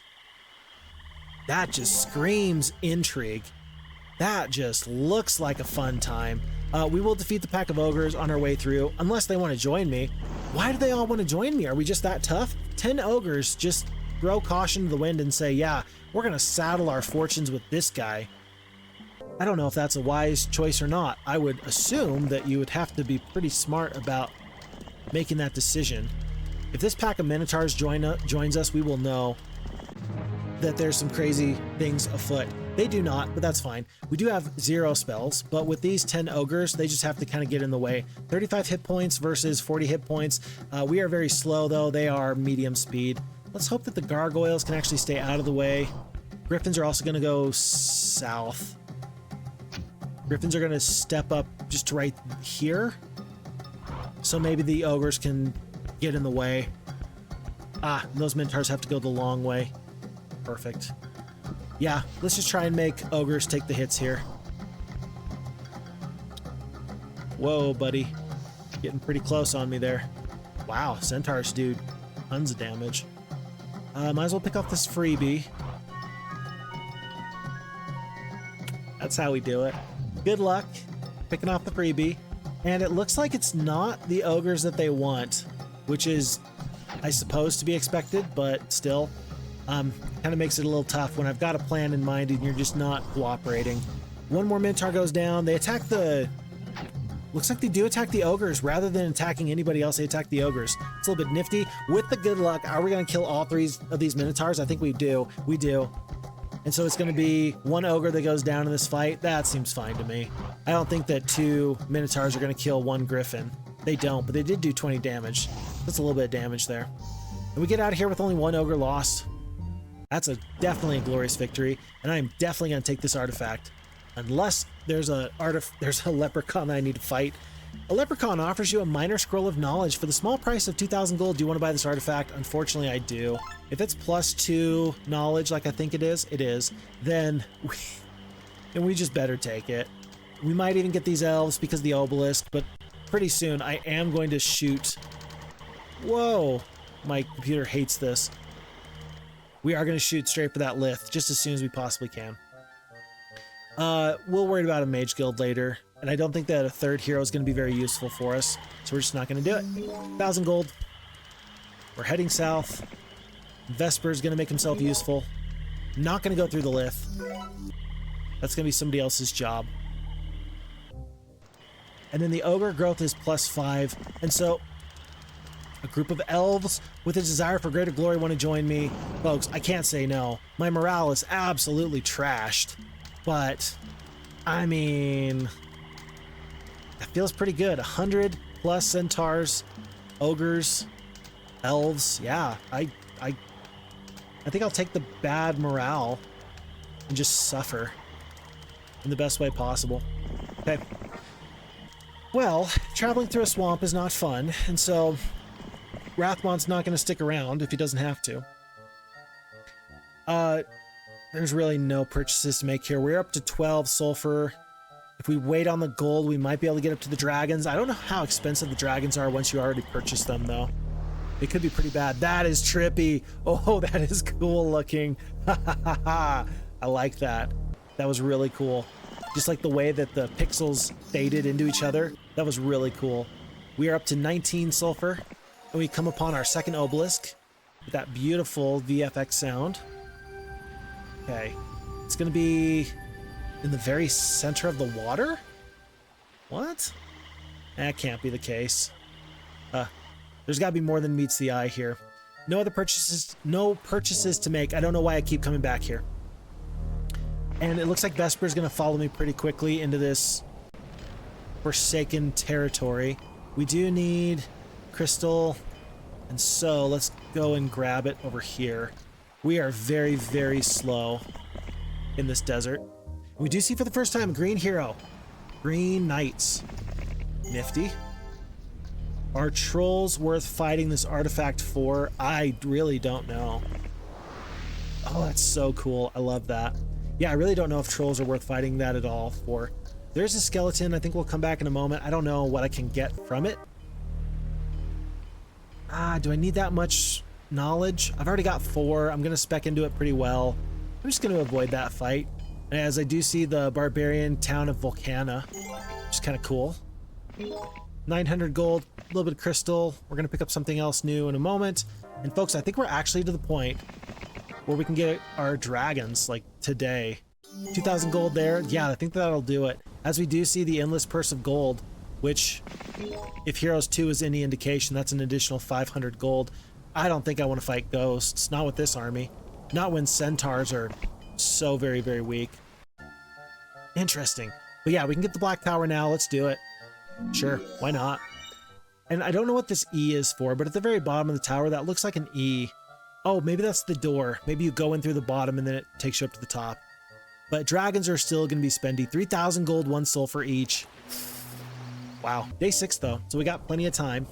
That just screams intrigue. That just looks like a fun time. We will defeat the pack of ogres on our way through, unless they want to join me. Why do they all want to join me? Are we just that tough? 10 ogres just throw caution to the wind and say, yeah, we're going to saddle our fortunes with this guy. I don't know if that's a wise choice or not. I would assume that you would have to be pretty smart about making that decision. If this pack of minotaurs joins us, we will know that there's some crazy things afoot. They do not, but that's fine. We do have 0 spells, but with these 10 ogres, they just have to kind of get in the way. 35 hit points versus 40 hit points. We are very slow, though. They are medium speed. Let's hope that the gargoyles can actually stay out of the way. Griffins are also going to go south. Griffins are going to step up just to right here. So maybe the ogres can get in the way. Ah, those minotaurs have to go the long way. Perfect. Yeah, let's just try and make ogres take the hits here. Whoa, buddy. Getting pretty close on me there. Wow, centaurs do tons of damage. Might as well pick off this freebie. That's how we do it. Good luck picking off the freebie. And it looks like it's not the ogres that they want, which is, I suppose, to be expected, but still. Kind of makes it a little tough when I've got a plan in mind and you're just not cooperating. 1 more Minotaur goes down. They attack the... Looks like they do attack the ogres. Rather than attacking anybody else, they attack the ogres. It's a little bit nifty. With the good luck, are we going to kill all 3 of these Minotaurs? I think we do. We do. And so it's going to be 1 ogre that goes down in this fight. That seems fine to me. I don't think that 2 Minotaurs are going to kill 1 Griffin. They don't, but they did do 20 damage. That's a little bit of damage there. And we get out of here with only 1 ogre lost. That's definitely a glorious victory, and I'm definitely going to take this artifact. Unless there's a leprechaun I need to fight. A leprechaun offers you a minor scroll of knowledge for the small price of 2,000 gold. Do you want to buy this artifact? Unfortunately, I do. If it's +2 knowledge, like I think it is, then we just better take it. We might even get these elves because of the obelisk, but pretty soon I am going to shoot. Whoa, my computer hates this. We are going to shoot straight for that Lith just as soon as we possibly can. We'll worry about a mage guild later, and I don't think that a 3rd hero is going to be very useful for us, so we're just not going to do it. 1,000 gold. We're heading south. Vesper is going to make himself useful. Not going to go through the Lith. That's going to be somebody else's job. And then the ogre growth is +5, and so a group of elves with a desire for greater glory want to join me. Folks, I can't say no. My morale is absolutely trashed, but I mean, it feels pretty good. 100+ centaurs, ogres, elves. Yeah, I think I'll take the bad morale and just suffer in the best way possible. Okay. Well, traveling through a swamp is not fun, and so Rathmon's not going to stick around if he doesn't have to. There's really no purchases to make here. We're up to 12 sulfur. If we wait on the gold, we might be able to get up to the dragons. I don't know how expensive the dragons are once you already purchase them, though. It could be pretty bad. That is trippy. Oh, that is cool looking. I like that. That was really cool. Just like the way that the pixels faded into each other. That was really cool. We are up to 19 sulfur. And we come upon our 2nd obelisk with that beautiful VFX sound. Okay. It's going to be in the very center of the water? What? That can't be the case. There's got to be more than meets the eye here. No other purchases, no purchases to make. I don't know why I keep coming back here. And it looks like Vesper is going to follow me pretty quickly into this forsaken territory. We do need crystal, and so let's go and grab it over here. We are very, very slow in this desert. We do see for the first time a green hero. Green knights. Nifty. Are trolls worth fighting this artifact for? I really don't know. Oh, that's so cool. I love that. Yeah, I really don't know if trolls are worth fighting that at all for. There's a skeleton. I think we'll come back in a moment. I don't know what I can get from it. Do I need that much knowledge? I've already got 4. I'm going to spec into it pretty well. I'm just going to avoid that fight. As I do see the barbarian town of Volcana, which is kind of cool. 900 gold, a little bit of crystal. We're going to pick up something else new in a moment. And folks, I think we're actually to the point where we can get our dragons like today. 2,000 gold there. Yeah, I think that'll do it. As we do see the endless purse of gold, which if Heroes 2 is any indication, that's an additional 500 gold. I don't think I want to fight ghosts. Not with this army. Not when centaurs are so very, very weak. Interesting. But yeah, we can get the Black Tower now. Let's do it. Sure, why not? And I don't know what this E is for, but at the very bottom of the tower, that looks like an E. Oh, maybe that's the door. Maybe you go in through the bottom and then it takes you up to the top. But dragons are still going to be spendy. 3,000 gold, 1 sulfur each. Wow. Day 6, though, so we got plenty of time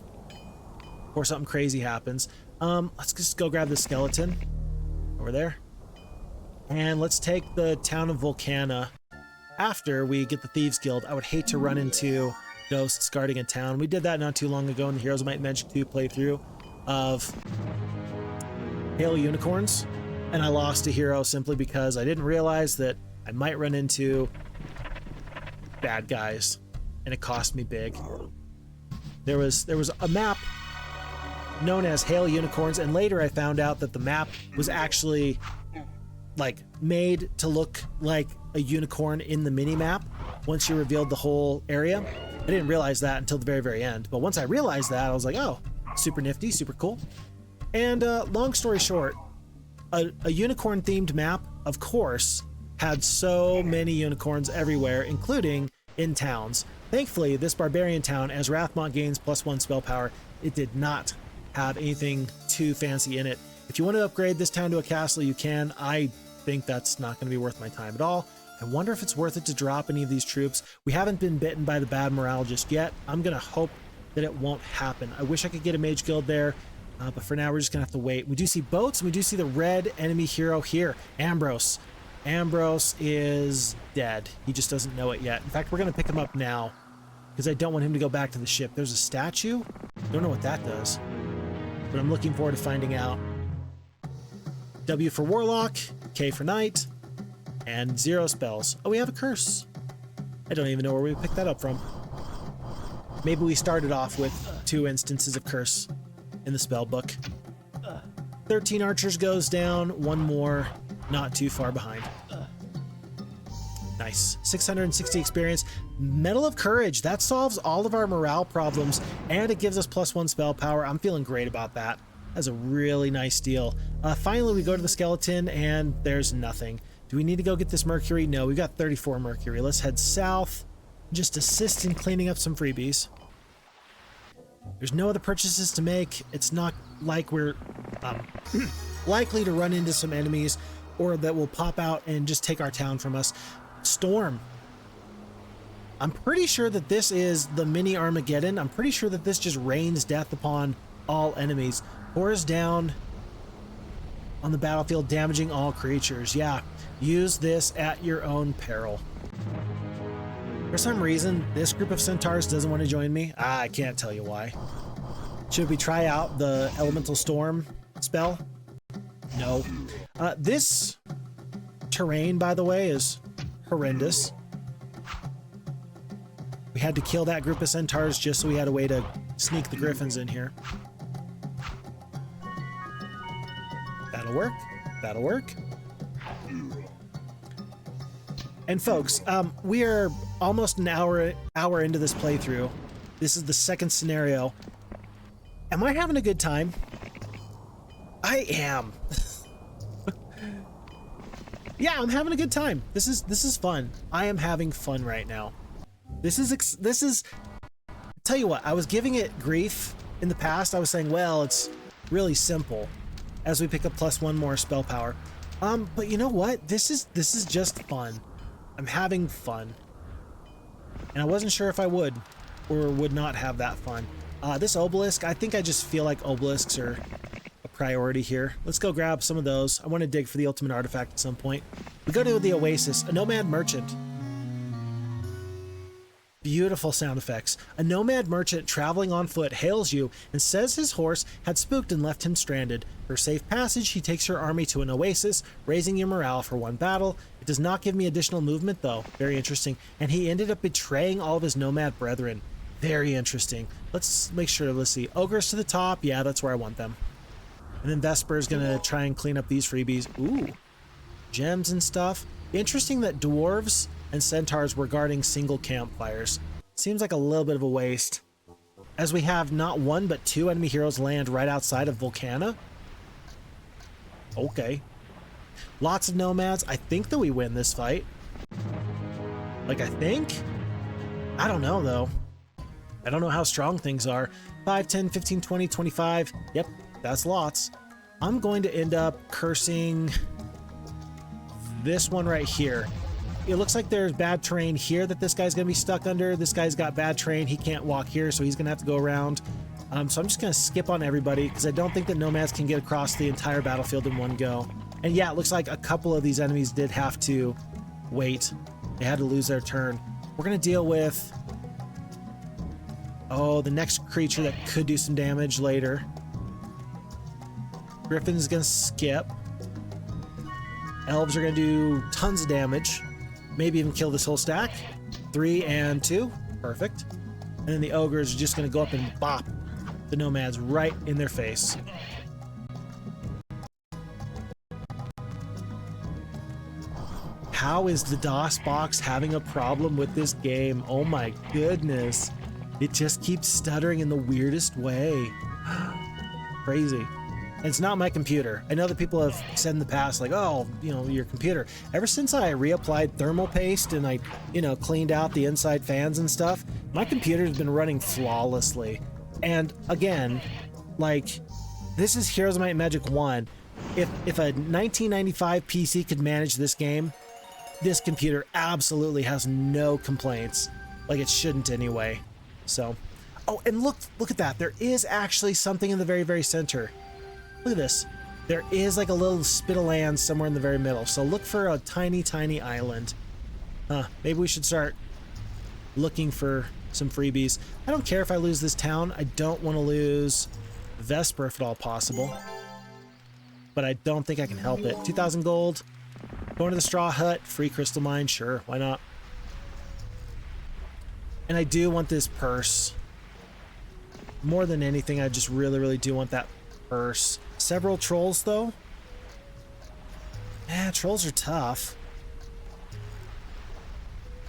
before something crazy happens. Let's just go grab the skeleton over there. And let's take the town of Volcana after we get the Thieves Guild. I would hate to run into ghosts guarding a town. We did that not too long ago in the Heroes of Might and Magic 2 playthrough of Hail Unicorns, and I lost a hero simply because I didn't realize that I might run into bad guys, and it cost me big. There was a map known as Hail Unicorns, and later I found out that the map was actually like made to look like a unicorn in the mini map once you revealed the whole area. I didn't realize that until the very, very end. But once I realized that, I was like, oh, super nifty, super cool. And long story short, a unicorn themed map, of course, had so many unicorns everywhere, including in towns. Thankfully, this barbarian town, as Rathmont gains +1 spell power, it did not have anything too fancy in it. If you want to upgrade this town to a castle, you can. I think that's not going to be worth my time at all. I wonder if it's worth it to drop any of these troops. We haven't been bitten by the bad morale just yet. I'm going to hope that it won't happen. I wish I could get a mage guild there, but for now we're just going to have to wait. We do see boats, and we do see the red enemy hero here, Ambrose. Ambrose is dead. He just doesn't know it yet. In fact, we're going to pick him up now because I don't want him to go back to the ship. There's a statue. Don't know what that does, but I'm looking forward to finding out. W for Warlock, K for Knight, and 0 spells. Oh, we have a curse. I don't even know where we picked that up from. Maybe we started off with 2 instances of curse in the spell book. 13 archers goes down, 1 more, not too far behind. Nice. 660 experience. Medal of Courage. That solves all of our morale problems, and it gives us +1 spell power. I'm feeling great about that. That's a really nice deal. Finally, we go to the skeleton, and there's nothing. Do we need to go get this mercury? No, we've got 34 mercury. Let's head south. Just assist in cleaning up some freebies. There's no other purchases to make. It's not like we're likely to run into some enemies or that will pop out and just take our town from us. Storm. I'm pretty sure that this is the mini Armageddon. I'm pretty sure that this just rains death upon all enemies. Pours down on the battlefield, damaging all creatures. Yeah, use this at your own peril. For some reason, this group of centaurs doesn't want to join me. I can't tell you why. Should we try out the elemental storm spell? No. This terrain, by the way, is horrendous. We had to kill that group of centaurs just so we had a way to sneak the griffins in here. That'll work. That'll work. And folks, we are almost an hour into this playthrough. This is the second scenario. Am I having a good time? I am. Yeah, I'm having a good time. This is fun. I am having fun right now. This is tell you what, I was giving it grief in the past. I was saying, well, it's really simple as we pick up +1 more spell power. But you know what? This is just fun. I'm having fun. And I wasn't sure if I would or would not have that fun. This obelisk, I think I just feel like obelisks are a priority here. Let's go grab some of those. I want to dig for the ultimate artifact at some point. We go to the oasis, a nomad merchant. Beautiful sound effects. A nomad merchant traveling on foot hails you and says his horse had spooked and left him stranded. For safe passage, he takes your army to an oasis, raising your morale for 1 battle. It does not give me additional movement, though. Very interesting. And he ended up betraying all of his nomad brethren. Very interesting. Let's make sure. Let's see. Ogres to the top. Yeah, that's where I want them. And then Vesper is going to try and clean up these freebies. Ooh. Gems and stuff. Interesting that dwarves and centaurs were guarding single campfires. Seems like a little bit of a waste, as we have not 1 but 2 enemy heroes land right outside of Volcana. Okay. Lots of nomads. I think that we win this fight. Like, I think? I don't know, though. I don't know how strong things are. 5, 10, 15, 20, 25. Yep, that's lots. I'm going to end up cursing this one right here. It looks like there's bad terrain here that this guy's going to be stuck under. This guy's got bad terrain. He can't walk here, so he's going to have to go around. So I'm just going to skip on everybody because I don't think that nomads can get across the entire battlefield in one go. And yeah, it looks like a couple of these enemies did have to wait. They had to lose their turn. We're going to deal with, oh, the next creature that could do some damage later. Griffin's going to skip. Elves are going to do tons of damage. Maybe even kill this whole stack. 3 and 2. Perfect. And then the ogres are just going to go up and bop the nomads right in their face. How is the DOS box having a problem with this game? Oh my goodness. It just keeps stuttering in the weirdest way. Crazy. And it's not my computer. I know that people have said in the past, like, oh, you know, your computer. Ever since I reapplied thermal paste and I, you know, cleaned out the inside fans and stuff, my computer's been running flawlessly. And again, like, This is Heroes of Might and Magic 1. If a 1995 PC could manage this game, this computer absolutely has no complaints. Like, it shouldn't anyway. So, oh, and look at that. There is actually something in the very, very center. Look at this. There is like a little spit of land somewhere in the very middle. So look for a tiny, tiny island. Maybe we should start looking for some freebies. I don't care if I lose this town. I don't want to lose Vesper if at all possible. But I don't think I can help it. 2,000 gold. Going to the straw hut. Free crystal mine. Sure, why not? And I do want this purse. More than anything, I just really, really do want that purse. Several trolls, though. Yeah, trolls are tough.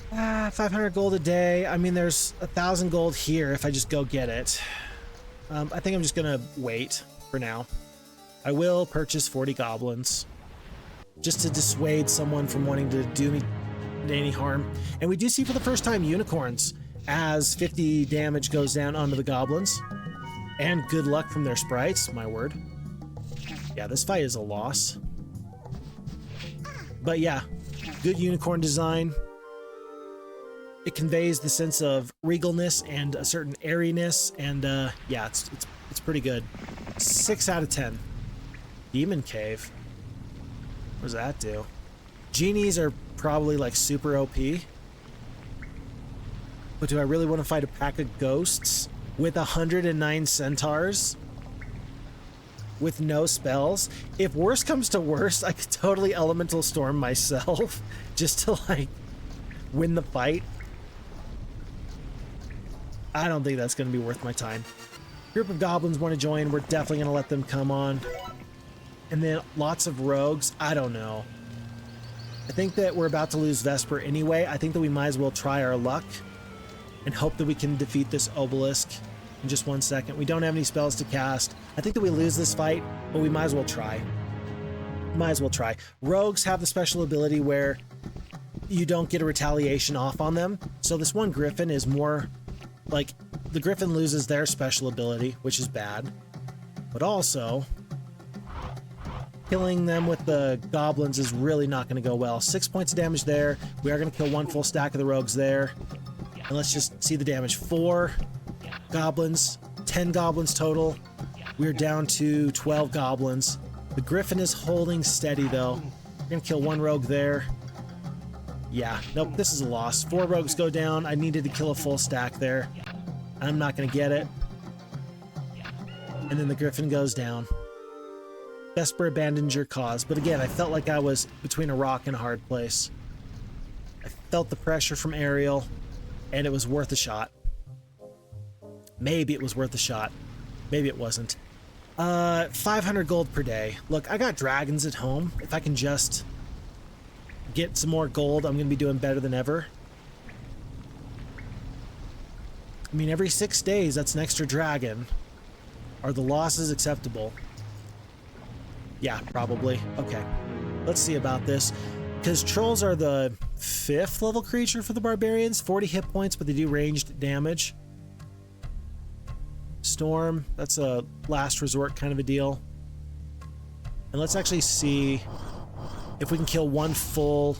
500 gold a day. I mean, there's 1,000 gold here if I just go get it. I think I'm just gonna wait for now. I will purchase 40 goblins just to dissuade someone from wanting to do me any harm. And we do see for the first time unicorns as 50 damage goes down onto the goblins. And good luck from their sprites, my word. Yeah, this fight is a loss. But yeah, good unicorn design. It conveys the sense of regalness and a certain airiness, and yeah, it's pretty good. 6 out of 10. Demon Cave. What does that do? Genies are probably like super OP. But do I really want to fight a pack of ghosts with 109 centaurs? With no spells? If worse comes to worse, I could totally elemental storm myself just to like win the fight. I don't think that's going to be worth my time. Group of goblins want to join. We're definitely going to let them come on. And then lots of rogues. I don't know. I think that we're about to lose Vesper anyway. I think that we might as well try our luck and hope that we can defeat this Obelisk in just 1 second. We don't have any spells to cast. I think that we lose this fight, but we might as well try. Might as well try. Rogues have the special ability where you don't get a retaliation off on them. So this one Griffin is more like the Griffin loses their special ability, which is bad. But also, killing them with the goblins is really not going to go well. 6 points of damage there. We are going to kill 1 full stack of the rogues there. And let's just see the damage. 4 goblins, 10 goblins total. We're down to 12 goblins. The Griffin is holding steady though. We're going to kill 1 rogue there. Yeah, nope, this is a loss. 4 rogues go down. I needed to kill a full stack there. I'm not going to get it. And then the Griffin goes down. Vesper abandons your cause. But again, I felt like I was between a rock and a hard place. I felt the pressure from Ariel, and it was worth a shot. Maybe it was worth a shot. Maybe it wasn't. 500 gold per day. Look, I got dragons at home. If I can just get some more gold, I'm going to be doing better than ever. I mean, every 6 days, that's an extra dragon. Are the losses acceptable? Yeah, probably. Okay. Let's see about this. Because trolls are the 5th level creature for the barbarians. 40 hit points, but they do ranged damage. Storm, that's a last resort kind of a deal. And let's actually see if we can kill 1 full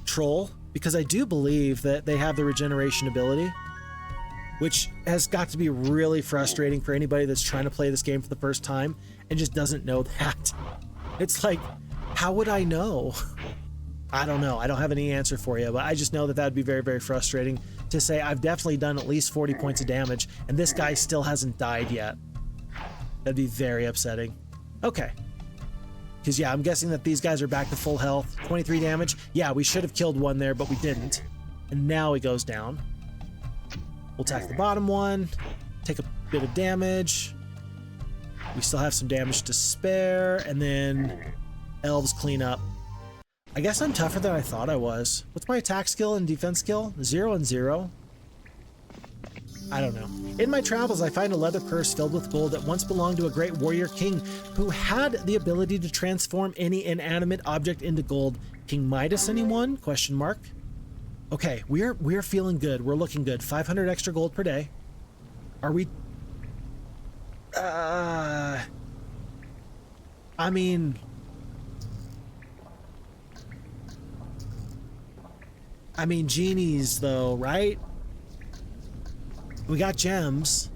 troll, because I do believe that they have the regeneration ability, which has got to be really frustrating for anybody that's trying to play this game for the first time and just doesn't know that. It's like, how would I know? I don't know. I don't have any answer for you, but I just know that that would be very, very frustrating to say I've definitely done at least 40 points of damage and this guy still hasn't died yet. That'd be very upsetting. Okay. Because yeah, I'm guessing that these guys are back to full health. 23 damage. Yeah, we should have killed 1 there, but we didn't. And now he goes down. We'll attack the bottom one. Take a bit of damage. We still have some damage to spare. And then elves clean up. I guess I'm tougher than I thought I was. What's my attack skill and defense skill? 0 and 0. I don't know. In my travels, I find a leather purse filled with gold that once belonged to a great warrior king who had the ability to transform any inanimate object into gold. King Midas, anyone? Question mark. Okay, we're feeling good. We're looking good. 500 extra gold per day. Are we I mean... Genies, though, right? We got gems.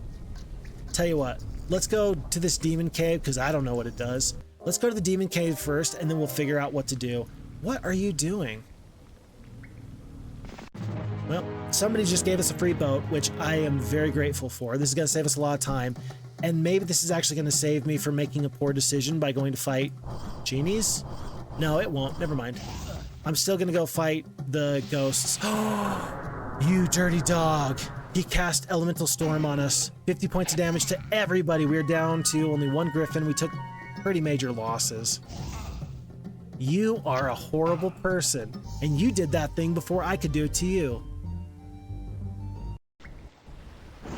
Tell you what, let's go to this demon cave, because I don't know what it does. Let's go to the demon cave first, and then we'll figure out what to do. What are you doing? Well, somebody just gave us a free boat, which I am very grateful for. This is going to save us a lot of time. And maybe this is actually going to save me from making a poor decision by going to fight Genies. No, it won't. Never mind. I'm still going to go fight the ghosts. You dirty dog. He cast Elemental Storm on us. 50 points of damage to everybody. We're down to only one griffin. We took pretty major losses. You are a horrible person, and you did that thing before I could do it to you.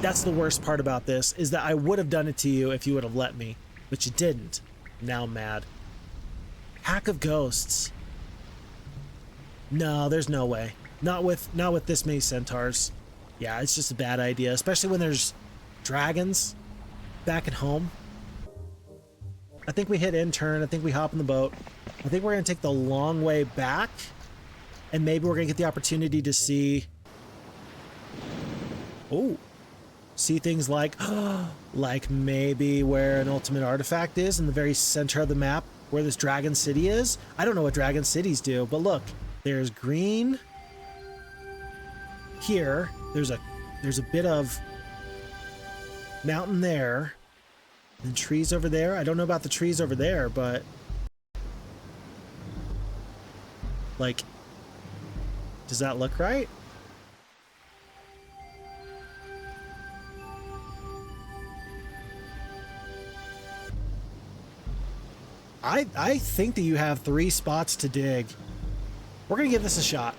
That's the worst part about this, is that I would have done it to you if you would have let me, but you didn't. Now I'm mad. Pack of ghosts. No, there's no way. Not with this many centaurs. Yeah, it's just a bad idea, especially when there's dragons back at home. I think we hit end turn. I think we hop in the boat. I think we're going to take the long way back, and maybe we're going to get the opportunity to see... Oh. See things like... like maybe where an ultimate artifact is in the very center of the map, where this dragon city is. I don't know what dragon cities do, but look. There's green. Here. There's a bit of mountain there. And trees over there. I don't know about the trees over there, but... like... does that look right? I think that you have 3 spots to dig. We're going to give this a shot.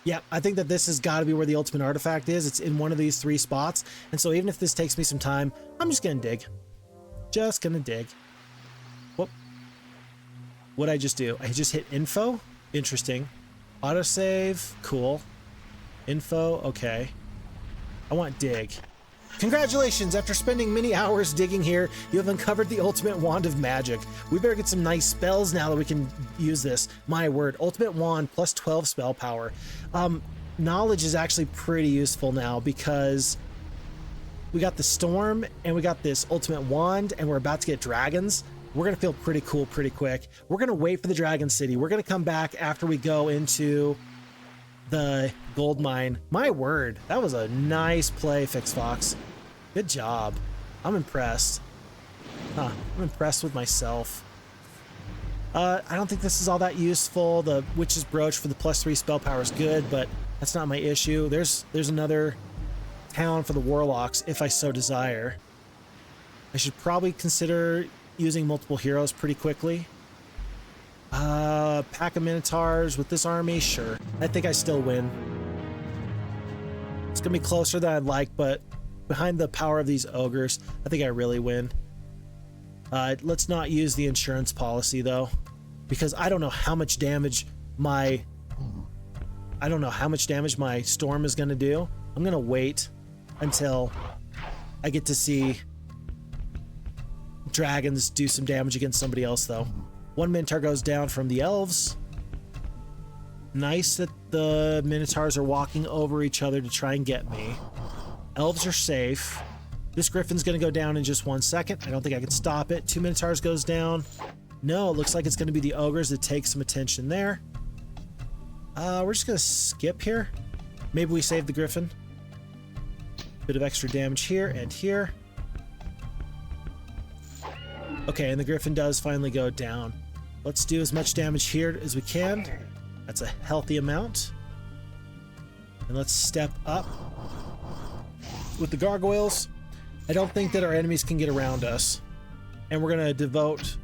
Yep, I think that this has got to be where the ultimate artifact is. It's in one of these 3 spots. And so even if this takes me some time, I'm just going to dig. Just going to dig. Whoop. What'd I just do? I just hit info? Interesting. Autosave? Cool. Info? Okay. I want dig. Congratulations! After spending many hours digging here, you have uncovered the ultimate wand of magic. We better get some nice spells now that we can use this. My word, ultimate wand plus 12 spell power. Knowledge is actually pretty useful now because we got the storm and we got this ultimate wand and we're about to get dragons. We're gonna feel pretty cool pretty quick. We're gonna wait for the dragon city. We're gonna come back after we go into the gold mine. My word, that was a nice play, Fix Fox. Good job. I'm impressed. I'm impressed with myself. I don't think this is all that useful. The Witch's Brooch for the +3 spell power is good, but that's not my issue. There's another town for the Warlocks if I so desire. I should probably consider using multiple heroes pretty quickly. Pack of Minotaurs with this army? Sure. I think I still win. It's gonna be closer than I'd like, but behind the power of these ogres, I think I really win. Let's not use the insurance policy though, because I don't know how much damage my storm is gonna do. I'm gonna wait until I get to see dragons do some damage against somebody else though. 1 Minotaur goes down from the elves. Nice that the Minotaurs are walking over each other to try and get me. Elves are safe. This Griffin's gonna go down in just 1 second. I don't think I can stop it. 2 Minotaurs goes down. No, it looks like it's gonna be the ogres that take some attention there. We're just gonna skip here. Maybe we save the Griffin. Bit of extra damage here and here. Okay, and the Griffin does finally go down. Let's do as much damage here as we can. That's a healthy amount. And let's step up with the gargoyles. I don't think that our enemies can get around us. And we're going to devote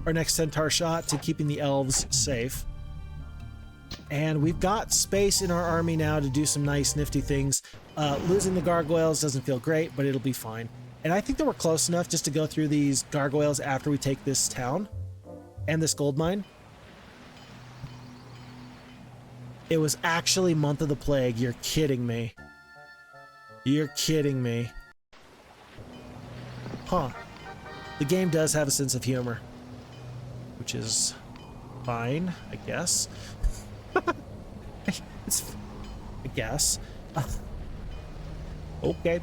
our next centaur shot to keeping the elves safe. And we've got space in our army now to do some nice nifty things. Losing the gargoyles doesn't feel great, but it'll be fine. And I think that we're close enough just to go through these gargoyles after we take this town and this gold mine. It was actually Month of the Plague. You're kidding me. You're kidding me. Huh. The game does have a sense of humor, which is fine, I guess. I guess. Okay.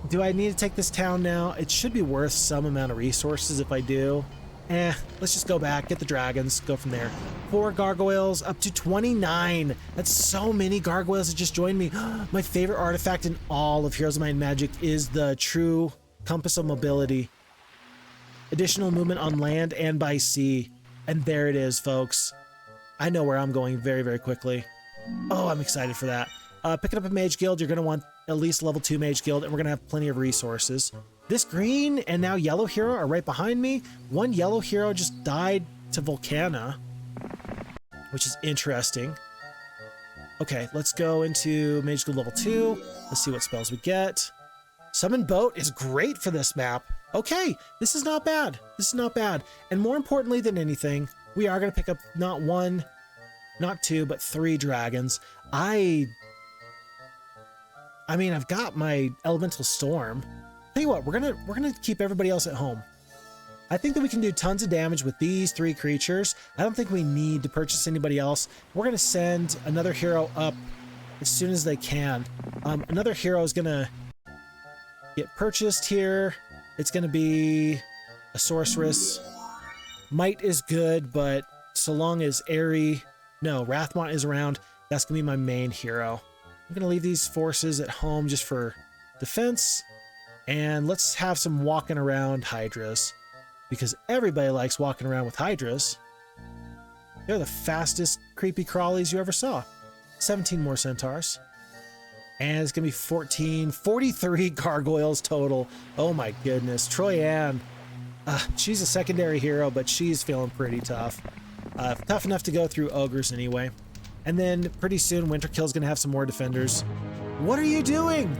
Do I need to take this town now? It should be worth some amount of resources if I do. Let's just go back, get the dragons, go from there. 4 gargoyles, up to 29. That's so many gargoyles that just joined me. My favorite artifact in all of Heroes of Might and Magic is the true Compass of Mobility. Additional movement on land and by sea. And there it is, folks. I know where I'm going very, very quickly. Oh, I'm excited for that. Picking up a mage guild, you're going to want at least level 2 mage guild, and we're going to have plenty of resources. This green and now yellow hero are right behind me. One yellow hero just died to Volcana, which is interesting. Okay, let's go into mage guild level 2. Let's see what spells we get. Summon boat is great for this map. Okay, this is not bad. This is not bad. And more importantly than anything, we are going to pick up not 1, not 2, but 3 dragons. I mean, I've got my elemental storm. Tell you what, we're gonna keep everybody else at home. I think that we can do tons of damage with these 3 creatures. I don't think we need to purchase anybody else. We're gonna send another hero up as soon as they can. Another hero is gonna get purchased here. It's gonna be a sorceress. Might is good, but so long as Rathmont is around, that's gonna be my main hero. I'm gonna leave these forces at home just for defense. And let's have some walking around hydras, because everybody likes walking around with hydras. They're the fastest creepy crawlies you ever saw. 17 more centaurs. And it's gonna be 43 gargoyles total. Oh my goodness. Troyanne. She's a secondary hero, but she's feeling pretty tough. Tough enough to go through ogres anyway. And then pretty soon Winterkill's gonna have some more defenders. What are you doing?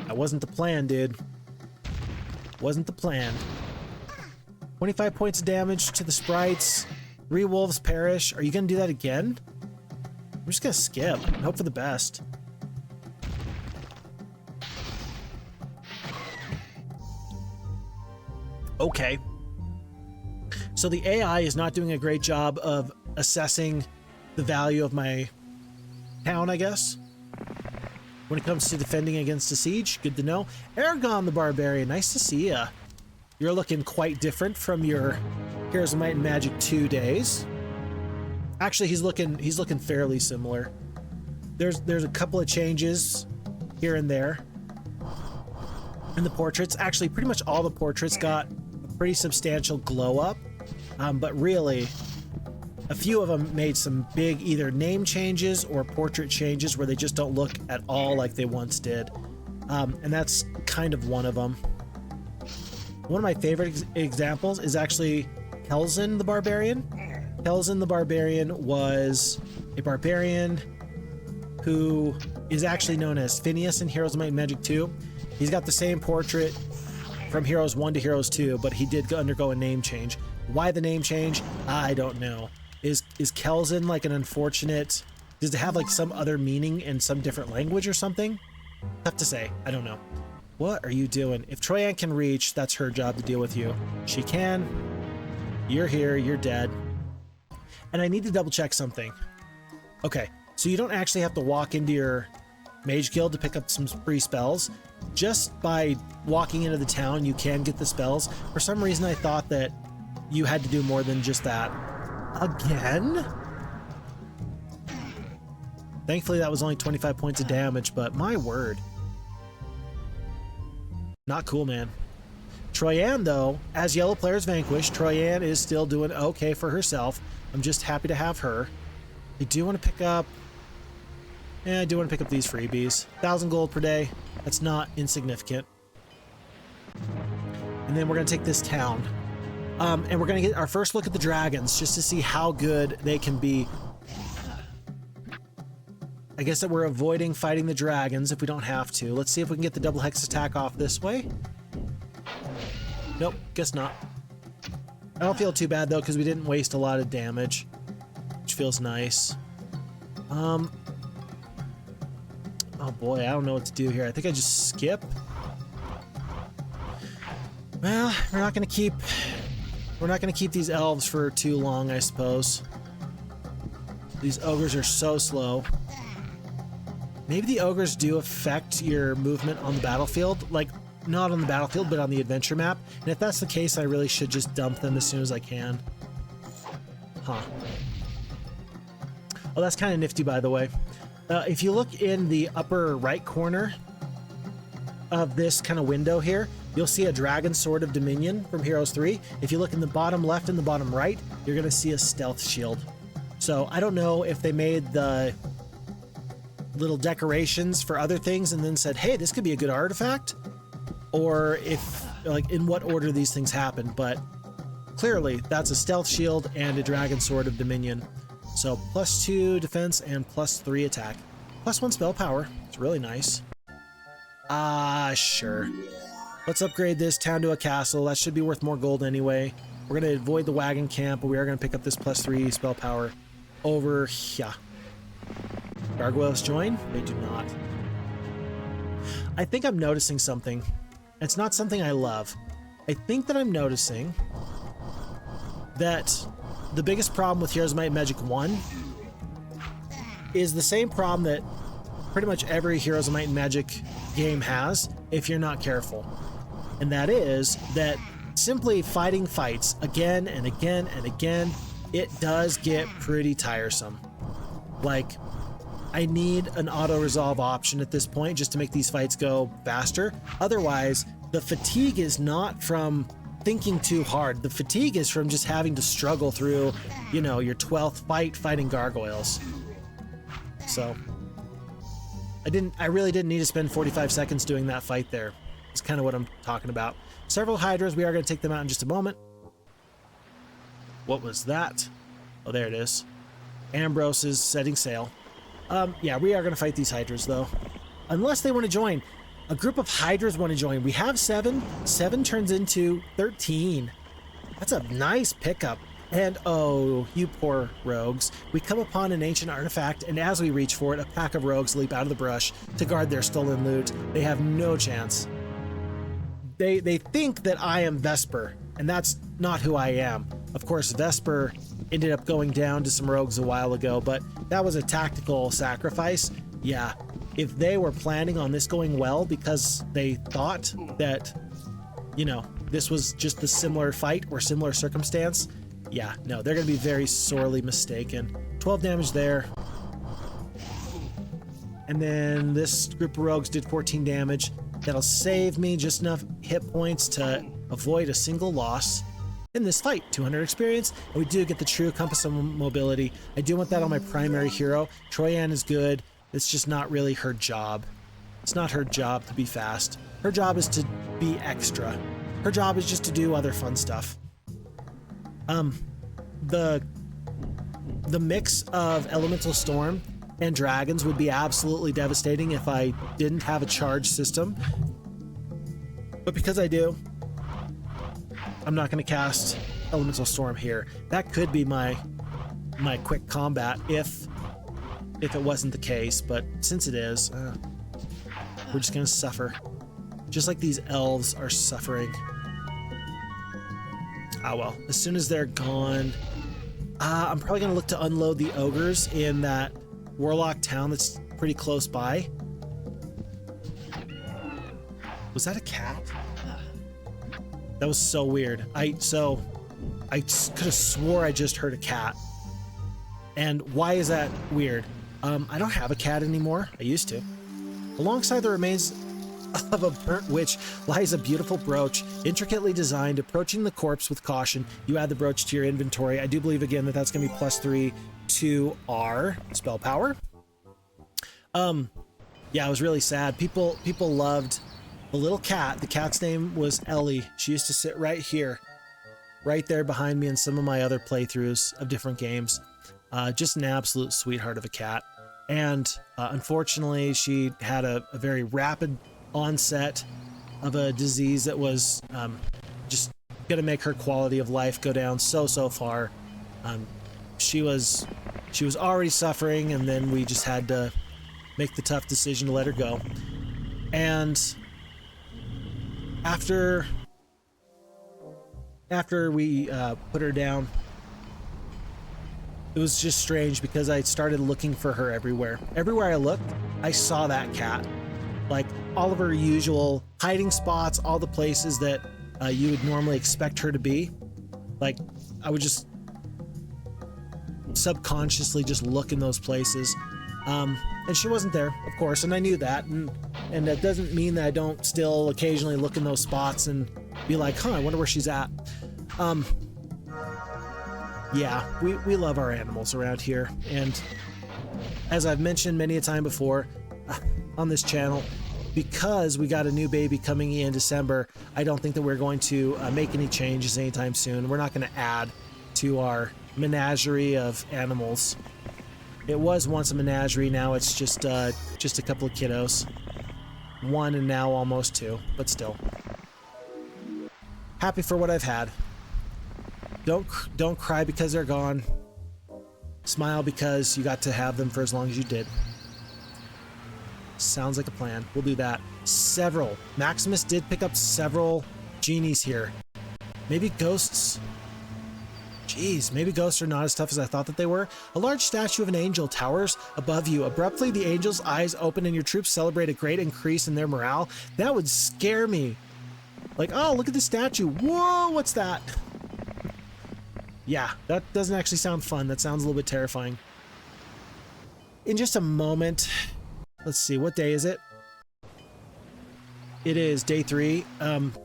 That wasn't the plan, dude. Wasn't the plan. 25 points of damage to the sprites. 3 wolves perish. Are you gonna do that again? I'm just gonna skip and hope for the best. Okay. So the AI is not doing a great job of assessing the value of my town, I guess. When it comes to defending against a siege, good to know. Aragon the Barbarian, nice to see ya. You're looking quite different from your Heroes of Might and Magic 2 days. Actually, he's looking fairly similar. There's a couple of changes here and there in the portraits. Actually, pretty much all the portraits got a pretty substantial glow up, but really, a few of them made some big either name changes or portrait changes where they just don't look at all like they once did. And that's kind of one of them. One of my favorite examples is actually Kelzin the Barbarian. Kelzin the Barbarian was a barbarian who is actually known as Phineas in Heroes of Might and Magic 2. He's got the same portrait from Heroes 1 to Heroes 2, but he did undergo a name change. Why the name change? I don't know. Is Kelzin like an unfortunate... Does it have like some other meaning in some different language or something? Tough to say. I don't know. What are you doing? If Troyanne can reach, that's her job to deal with you. She can. You're here. You're dead. And I need to double check something. Okay, so you don't actually have to walk into your mage guild to pick up some free spells. Just by walking into the town, you can get the spells. For some reason, I thought that you had to do more than just that. Again? Thankfully, that was only 25 points of damage, but my word. Not cool, man. Troyanne, though, as yellow players vanquished, Troyanne is still doing okay for herself. I'm just happy to have her. I do want to pick up... I do want to pick up these freebies. 1,000 gold per day. That's not insignificant. And then we're going to take this town. And we're going to get our first look at the dragons, just to see how good they can be. I guess that we're avoiding fighting the dragons if we don't have to. Let's see if we can get the double hex attack off this way. Nope, guess not. I don't feel too bad, though, because we didn't waste a lot of damage, which feels nice. Oh boy, I don't know what to do here. I think I just skip. Well, we're not gonna keep these elves for too long, I suppose. These ogres are so slow. Maybe the ogres do affect your movement on the battlefield, like not on the battlefield, but on the adventure map. And if that's the case, I really should just dump them as soon as I can. Huh. Oh, that's kind of nifty, by the way. If you look in the upper right corner of this kind of window here, you'll see a Dragon Sword of Dominion from Heroes 3. If you look in the bottom left and the bottom right, you're going to see a stealth shield. So I don't know if they made the little decorations for other things and then said, hey, this could be a good artifact, or if, like, in what order these things happen, but clearly that's a stealth shield and a Dragon Sword of Dominion. So +2 defense and +3 attack. +1 spell power. It's really nice. Sure. Let's upgrade this town to a castle. That should be worth more gold anyway. We're going to avoid the wagon camp, but we are going to pick up this +3 spell power over here. Gargoyles join? They do not. I think I'm noticing something. It's not something I love. I think that I'm noticing that the biggest problem with Heroes of Might and Magic 1 is the same problem that pretty much every Heroes of Might and Magic game has if you're not careful. And that is that simply fighting fights again and again and again, it does get pretty tiresome. Like, I need an auto-resolve option at this point just to make these fights go faster. Otherwise, the fatigue is not from thinking too hard. The fatigue is from just having to struggle through, you know, your 12th fight fighting gargoyles. So, I really didn't need to spend 45 seconds doing that fight there. It's kind of what I'm talking about. Several Hydras, we are going to take them out in just a moment. What was that? Oh, there it is. Ambrose is setting sail. Yeah, we are going to fight these Hydras, though. Unless they want to join. A group of Hydras want to join. We have 7. 7 turns into 13. That's a nice pickup. And oh, you poor rogues. We come upon an ancient artifact, and as we reach for it, a pack of rogues leap out of the brush to guard their stolen loot. They have no chance. They think that I am Vesper, and that's not who I am. Of course, Vesper ended up going down to some rogues a while ago, but that was a tactical sacrifice. Yeah, if they were planning on this going well because they thought that, you know, this was just a similar fight or similar circumstance, yeah, no, they're going to be very sorely mistaken. 12 damage there. And then this group of rogues did 14 damage. That'll save me just enough hit points to avoid a single loss in this fight. 200 experience, and we do get the true compass of mobility. I do want that on my primary hero. Troyan is good. It's just not really her job. It's not her job to be fast. Her job is to be extra. Her job is just to do other fun stuff. The mix of Elemental Storm and Dragons would be absolutely devastating if I didn't have a charge system. But because I do, I'm not going to cast Elemental Storm here. That could be my quick combat if it wasn't the case, but since it is, we're just going to suffer. Just like these elves are suffering. Ah, well, as soon as they're gone, I'm probably going to look to unload the ogres in that Warlock town that's pretty close by. Was that a cat? That was so weird. I could have swore I just heard a cat. And why is that weird? I don't have a cat anymore. I used to. Alongside the remains of a burnt witch lies a beautiful brooch, intricately designed. Approaching the corpse with caution, you add the brooch to your inventory. I do believe again that that's going to be +3 to our spell power. Yeah, it was really sad. People loved the little cat. The cat's name was Ellie. She used to sit right here, right there behind me in some of my other playthroughs of different games. Just an absolute sweetheart of a cat. And unfortunately, she had a very rapid onset of a disease that was just going to make her quality of life go down so far. She was already suffering, and then we just had to make the tough decision to let her go. And after after we put her down, it was just strange because I started looking for her everywhere. Everywhere I looked, I saw that cat. Like all of her usual hiding spots, all the places that you would normally expect her to be. Like I would just subconsciously just look in those places. And she wasn't there, of course, and I knew that. And that doesn't mean that I don't still occasionally look in those spots and be like, huh, I wonder where she's at. Yeah, we love our animals around here. And as I've mentioned many a time before on this channel, because we got a new baby coming in December, I don't think that we're going to make any changes anytime soon. We're not going to add to our menagerie of animals. It was once a menagerie, now it's just a couple of kiddos. One and now almost two, but still. Happy for what I've had. Don't cry because they're gone. Smile because you got to have them for as long as you did. Sounds like a plan. We'll do that. Several. Maximus did pick up several genies here. Maybe ghosts. Jeez, maybe ghosts are not as tough as I thought that they were. A large statue of an angel towers above you. Abruptly, the angel's eyes open and your troops celebrate a great increase in their morale. That would scare me. Like, oh, look at the statue. Whoa, what's that? Yeah, that doesn't actually sound fun. That sounds a little bit terrifying. In just a moment, let's see, what day is it? It is day 3.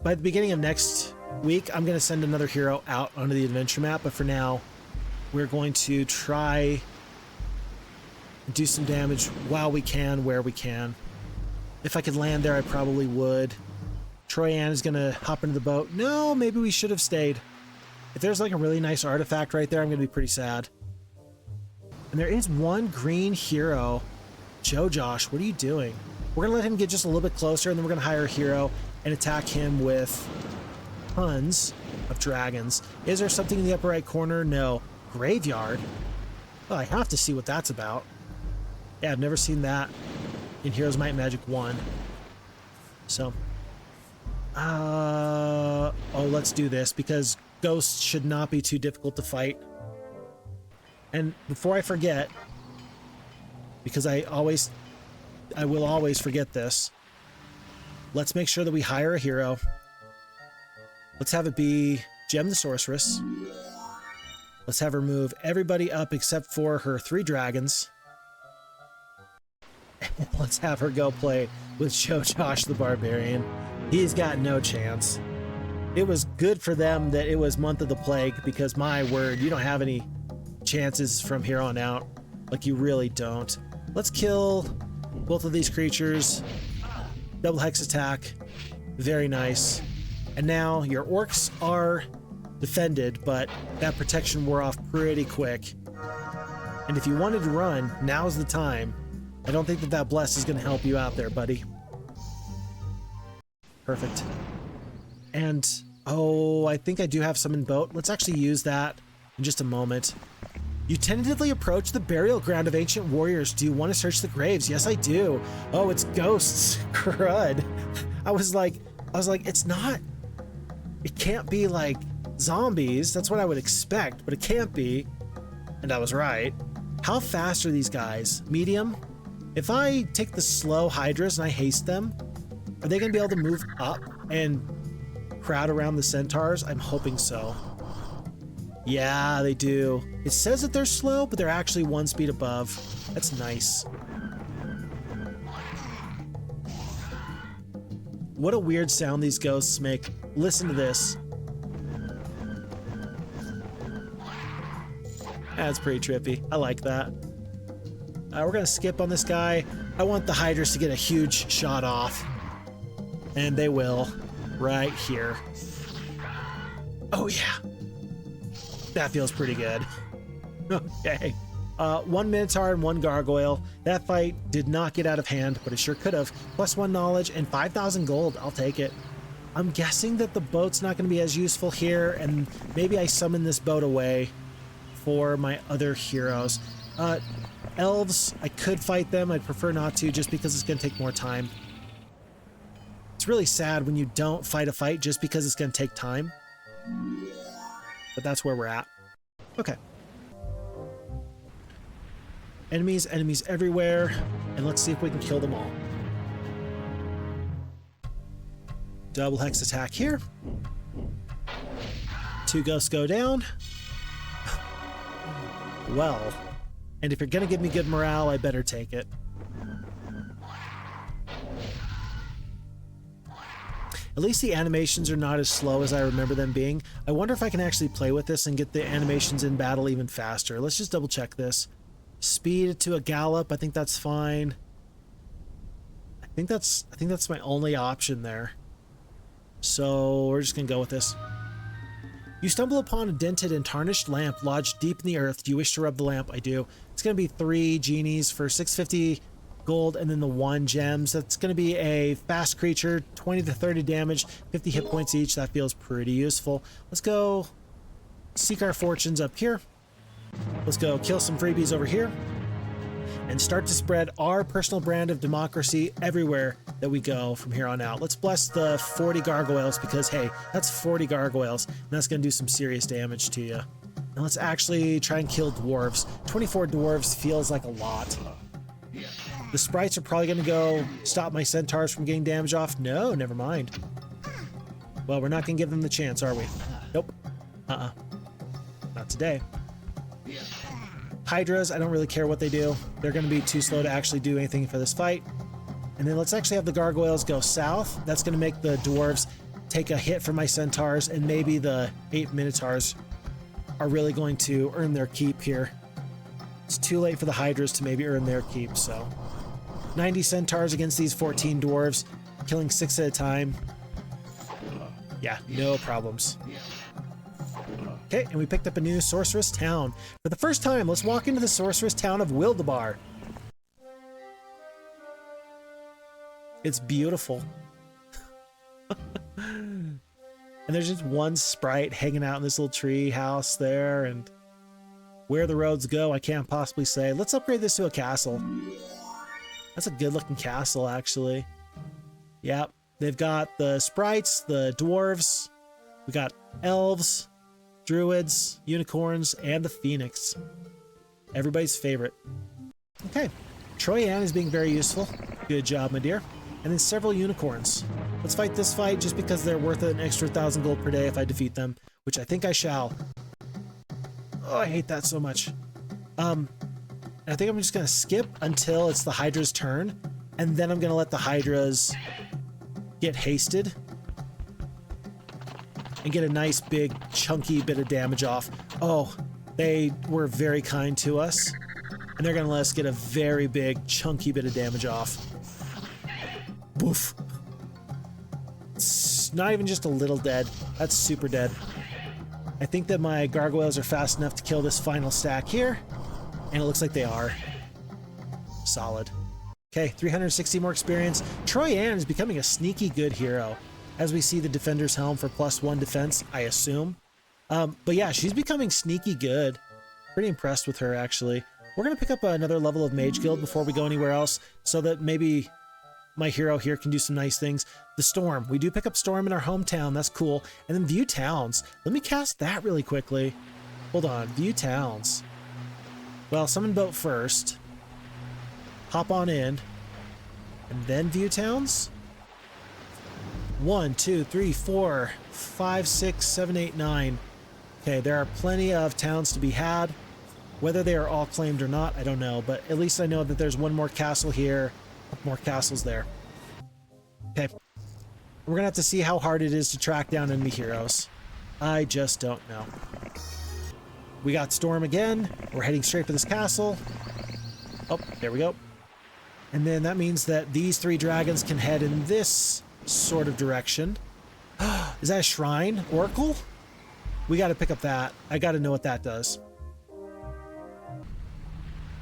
By the beginning of next week, I'm going to send another hero out onto the adventure map, but for now, we're going to try and do some damage while we can, where we can. If I could land there, I probably would. Troyan is going to hop into the boat. No, maybe we should have stayed. If there's like a really nice artifact right there, I'm going to be pretty sad. And there is one green hero. Josh, what are you doing? We're going to let him get just a little bit closer, and then we're going to hire a hero and attack him with tons of dragons. Is there something in the upper right corner? No. Graveyard? Oh, I have to see what that's about. Yeah, I've never seen that in Heroes Might and Magic 1. So, oh, let's do this because ghosts should not be too difficult to fight. And before I forget, because I will always forget this, let's make sure that we hire a hero. Let's have it be Gem the Sorceress. Let's have her move everybody up except for her 3 dragons. And let's have her go play with Josh the Barbarian. He's got no chance. It was good for them that it was Month of the Plague, because my word, you don't have any chances from here on out. Like, you really don't. Let's kill both of these creatures. Double hex attack. Very nice. And now your orcs are defended, but that protection wore off pretty quick. And if you wanted to run, now's the time. I don't think that bless is going to help you out there, buddy. Perfect. And, oh, I think I do have some in boat. Let's actually use that in just a moment. You tentatively approach the burial ground of ancient warriors. Do you want to search the graves? Yes, I do. Oh, it's ghosts. Crud. I was like, it's not, it can't be like zombies. That's what I would expect, but it can't be. And I was right. How fast are these guys? Medium? If I take the slow hydras and I haste them, are they going to be able to move up and crowd around the centaurs? I'm hoping so. Yeah, they do. It says that they're slow, but they're actually 1 speed above. That's nice. What a weird sound these ghosts make. Listen to this. That's pretty trippy. I like that. We're going to skip on this guy. I want the hydras to get a huge shot off. And they will. Right here. Oh, yeah. That feels pretty good. Okay. 1 Minotaur and 1 Gargoyle. That fight did not get out of hand, but it sure could have. +1 knowledge and 5,000 gold. I'll take it. I'm guessing that the boat's not going to be as useful here, and maybe I summon this boat away for my other heroes. Elves, I could fight them. I'd prefer not to, just because it's going to take more time. It's really sad when you don't fight a fight just because it's going to take time. But that's where we're at. Okay. Enemies everywhere. And let's see if we can kill them all. Double hex attack here. 2 ghosts go down. Well, and if you're gonna give me good morale, I better take it. At least the animations are not as slow as I remember them being. I wonder if I can actually play with this and get the animations in battle even faster. Let's just double check this. Speed to a gallop, I think that's fine. I think that's my only option there. So we're just gonna go with this. You stumble upon a dented and tarnished lamp lodged deep in the earth. Do you wish to rub the lamp? I do. It's gonna be 3 genies for 650 gold and then the 1 gems. That's going to be a fast creature, 20 to 30 damage, 50 hit points each. That feels pretty useful. Let's go seek our fortunes up here. Let's go kill some freebies over here and start to spread our personal brand of democracy everywhere that we go from here on out. Let's bless the 40 gargoyles because, hey, that's 40 gargoyles and that's going to do some serious damage to you. And let's actually try and kill dwarves. 24 dwarves feels like a lot. The sprites are probably going to go stop my centaurs from getting damage off. No, never mind. Well, we're not going to give them the chance, are we? Nope. Not today. Hydras, I don't really care what they do. They're going to be too slow to actually do anything for this fight. And then let's actually have the gargoyles go south. That's going to make the dwarves take a hit from my centaurs, and maybe the 8 minotaurs are really going to earn their keep here. It's too late for the hydras to maybe earn their keep, so 90 centaurs against these 14 dwarves, killing 6 at a time. Yeah, no problems. Okay, and we picked up a new sorceress town. For the first time, let's walk into the sorceress town of Wildebar. It's beautiful. And there's just one sprite hanging out in this little tree house there, and where the roads go, I can't possibly say. Let's upgrade this to a castle. That's a good looking castle, actually. Yep, they've got the sprites, the dwarves, we got elves, druids, unicorns, and the phoenix. Everybody's favorite. Okay, Troyan is being very useful. Good job, my dear. And then several unicorns. Let's fight this fight just because they're worth an extra 1,000 gold per day if I defeat them, which I think I shall. Oh, I hate that so much. I think I'm just going to skip until it's the Hydra's turn, and then I'm going to let the Hydras get hasted and get a nice big chunky bit of damage off. Oh, they were very kind to us, and they're going to let us get a very big chunky bit of damage off. Boof. It's not even just a little dead. That's super dead. I think that my gargoyles are fast enough to kill this final stack here, and it looks like they are. Solid. Okay, 360 more experience. Troyan is becoming a sneaky good hero, as we see the Defender's Helm for +1 defense, I assume. But yeah, she's becoming sneaky good. Pretty impressed with her, actually. We're going to pick up another level of Mage Guild before we go anywhere else, so that maybe my hero here can do some nice things. The Storm. We do pick up Storm in our hometown. That's cool. And then View Towns. Let me cast that really quickly. Hold on. View Towns. Well, Summon Boat first. Hop on in. And then View Towns. 1, 2, 3, 4, 5, 6, 7, 8, 9. Okay, there are plenty of towns to be had. Whether they are all claimed or not, I don't know. But at least I know that there's one more castle here. More castles there. Okay. We're gonna have to see how hard it is to track down enemy heroes. I just don't know. We got Storm again. We're heading straight for this castle. Oh, there we go. And then that means that these 3 dragons can head in this sort of direction. Is that a shrine? Oracle? We got to pick up that. I got to know what that does.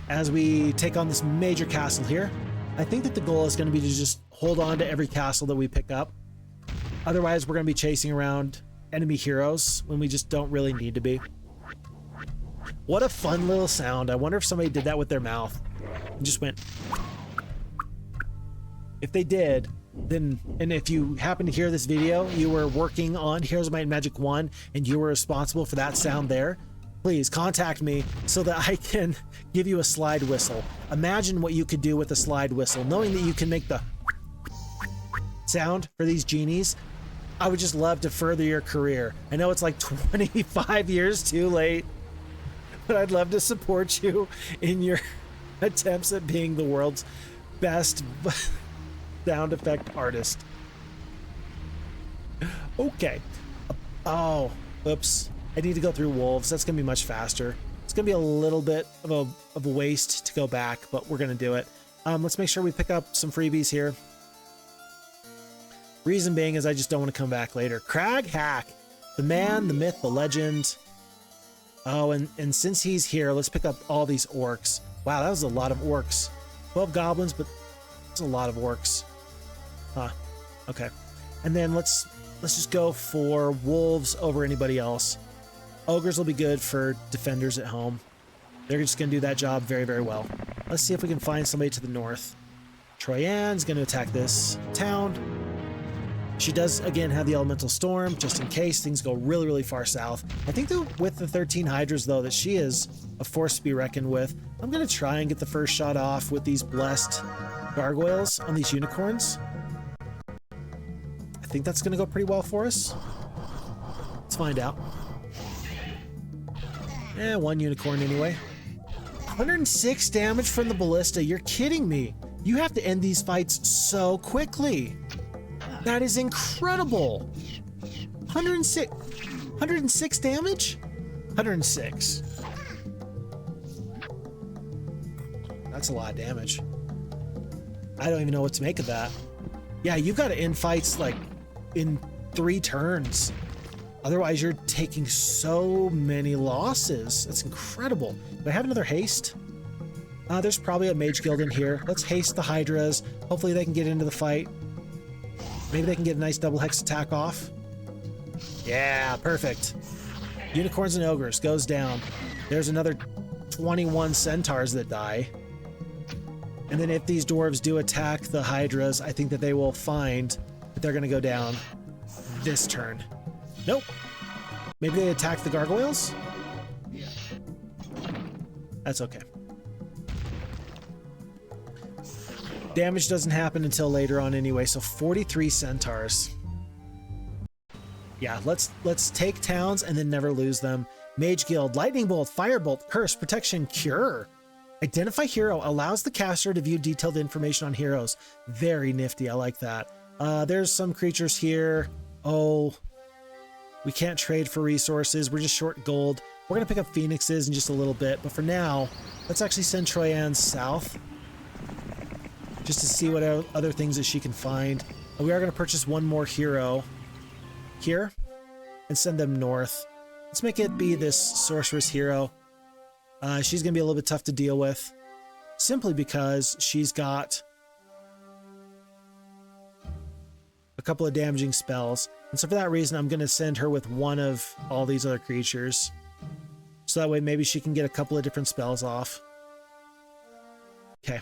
As we take on this major castle here, I think that the goal is going to be to just hold on to every castle that we pick up. Otherwise, we're going to be chasing around enemy heroes when we just don't really need to be. What a fun little sound. I wonder if somebody did that with their mouth and just went. If they did, then, and if you happen to hear this video, you were working on Heroes of Might and Magic 1 and you were responsible for that sound there, please contact me so that I can give you a slide whistle. Imagine what you could do with a slide whistle, knowing that you can make the sound for these genies. I would just love to further your career. I know it's like 25 years too late, but I'd love to support you in your attempts at being the world's best sound effect artist. Okay. Oh, oops. I need to go through wolves. That's going to be much faster. It's going to be a little bit of a waste to go back, but we're going to do it. Let's make sure we pick up some freebies here. Reason being is I just don't want to come back later. Crag Hack. The man, the myth, the legend. Oh, and since he's here, let's pick up all these orcs. Wow, that was a lot of orcs. 12 goblins, but that's a lot of orcs. Huh. Okay. And then let's just go for wolves over anybody else. Ogres will be good for defenders at home. They're just going to do that job very, very well. Let's see if we can find somebody to the north. Troyan's going to attack this town. She does, again, have the Elemental Storm, just in case things go really, really far south. I think that with the 13 Hydras, though, that she is a force to be reckoned with. I'm going to try and get the first shot off with these blessed gargoyles on these unicorns. I think that's going to go pretty well for us. Let's find out. One unicorn anyway. 106 damage from the ballista. You're kidding me. You have to end these fights so quickly. That is incredible. 106 damage? 106. That's a lot of damage. I don't even know what to make of that. Yeah, you've got to end fights like in 3 turns. Otherwise, you're taking so many losses. That's incredible. Do I have another haste? There's probably a mage guild in here. Let's haste the Hydras. Hopefully they can get into the fight. Maybe they can get a nice double hex attack off. Yeah, perfect. Unicorns and ogres goes down. There's another 21 centaurs that die. And then if these dwarves do attack the Hydras, I think that they will find that they're going to go down this turn. Nope. Maybe they attack the gargoyles? That's okay. Damage doesn't happen until later on anyway, so 43 centaurs. Yeah, let's take towns and then never lose them. Mage Guild, Lightning Bolt, Firebolt, Curse, Protection, Cure. Identify hero allows the caster to view detailed information on heroes. Very nifty, I like that. There's some creatures here. Oh, we can't trade for resources. We're just short gold. We're gonna pick up phoenixes in just a little bit, but for now, let's actually send Troyan south. Just to see what other things that she can find. We are going to purchase one more hero here and send them north. Let's make it be this sorceress hero. She's going to be a little bit tough to deal with simply because she's got a couple of damaging spells. And so for that reason, I'm going to send her with one of all these other creatures. So that way maybe she can get a couple of different spells off. Okay.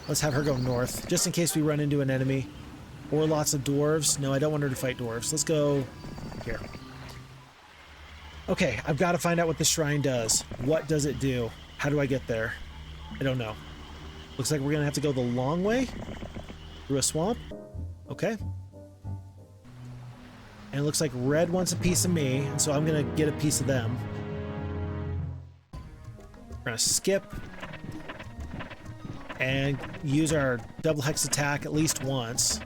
Let's have her go north, just in case we run into an enemy. Or lots of dwarves. No, I don't want her to fight dwarves. Let's go here. Okay, I've got to find out what the shrine does. What does it do? How do I get there? I don't know. Looks like we're going to have to go the long way. Through a swamp. Okay. And it looks like red wants a piece of me, and so I'm going to get a piece of them. We're going to skip. And use our double hex attack at least once.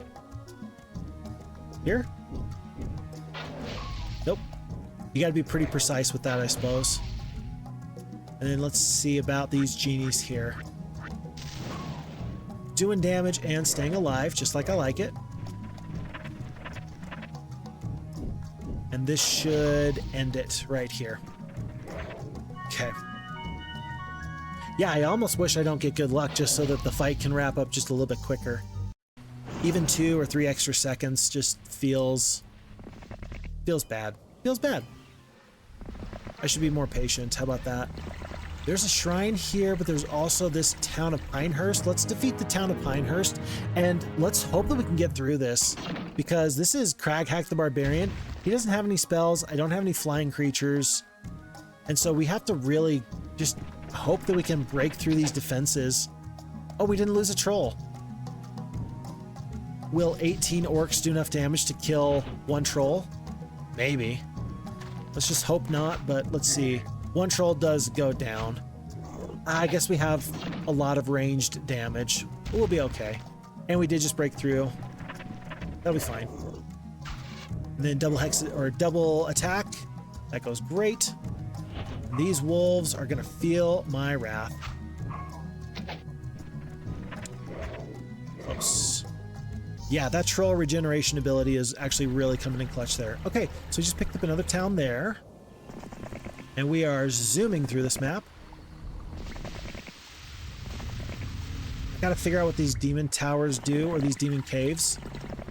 Here? Nope. You gotta be pretty precise with that, I suppose. And then let's see about these genies here. Doing damage and staying alive, just like I like it. And this should end it right here. Okay. Yeah, I almost wish I don't get good luck just so that the fight can wrap up just a little bit quicker. Even 2 or 3 extra seconds just feels bad. Feels bad. I should be more patient. How about that? There's a shrine here, but there's also this town of Pinehurst. Let's defeat the town of Pinehurst, and let's hope that we can get through this, because this is Craghack the Barbarian. He doesn't have any spells. I don't have any flying creatures. And so we have to really just hope that we can break through these defenses. Oh, we didn't lose a troll. Will 18 orcs do enough damage to kill one troll? Maybe. Let's just hope not, but let's see. One troll does go down. I guess we have a lot of ranged damage. We'll be okay. And we did just break through. That'll be fine. And then double attack. That goes great. These wolves are gonna feel my wrath. Close. Yeah, that troll regeneration ability is actually really coming in clutch there. Okay, so we just picked up another town there. And we are zooming through this map. I gotta figure out what these demon towers do, or these demon caves.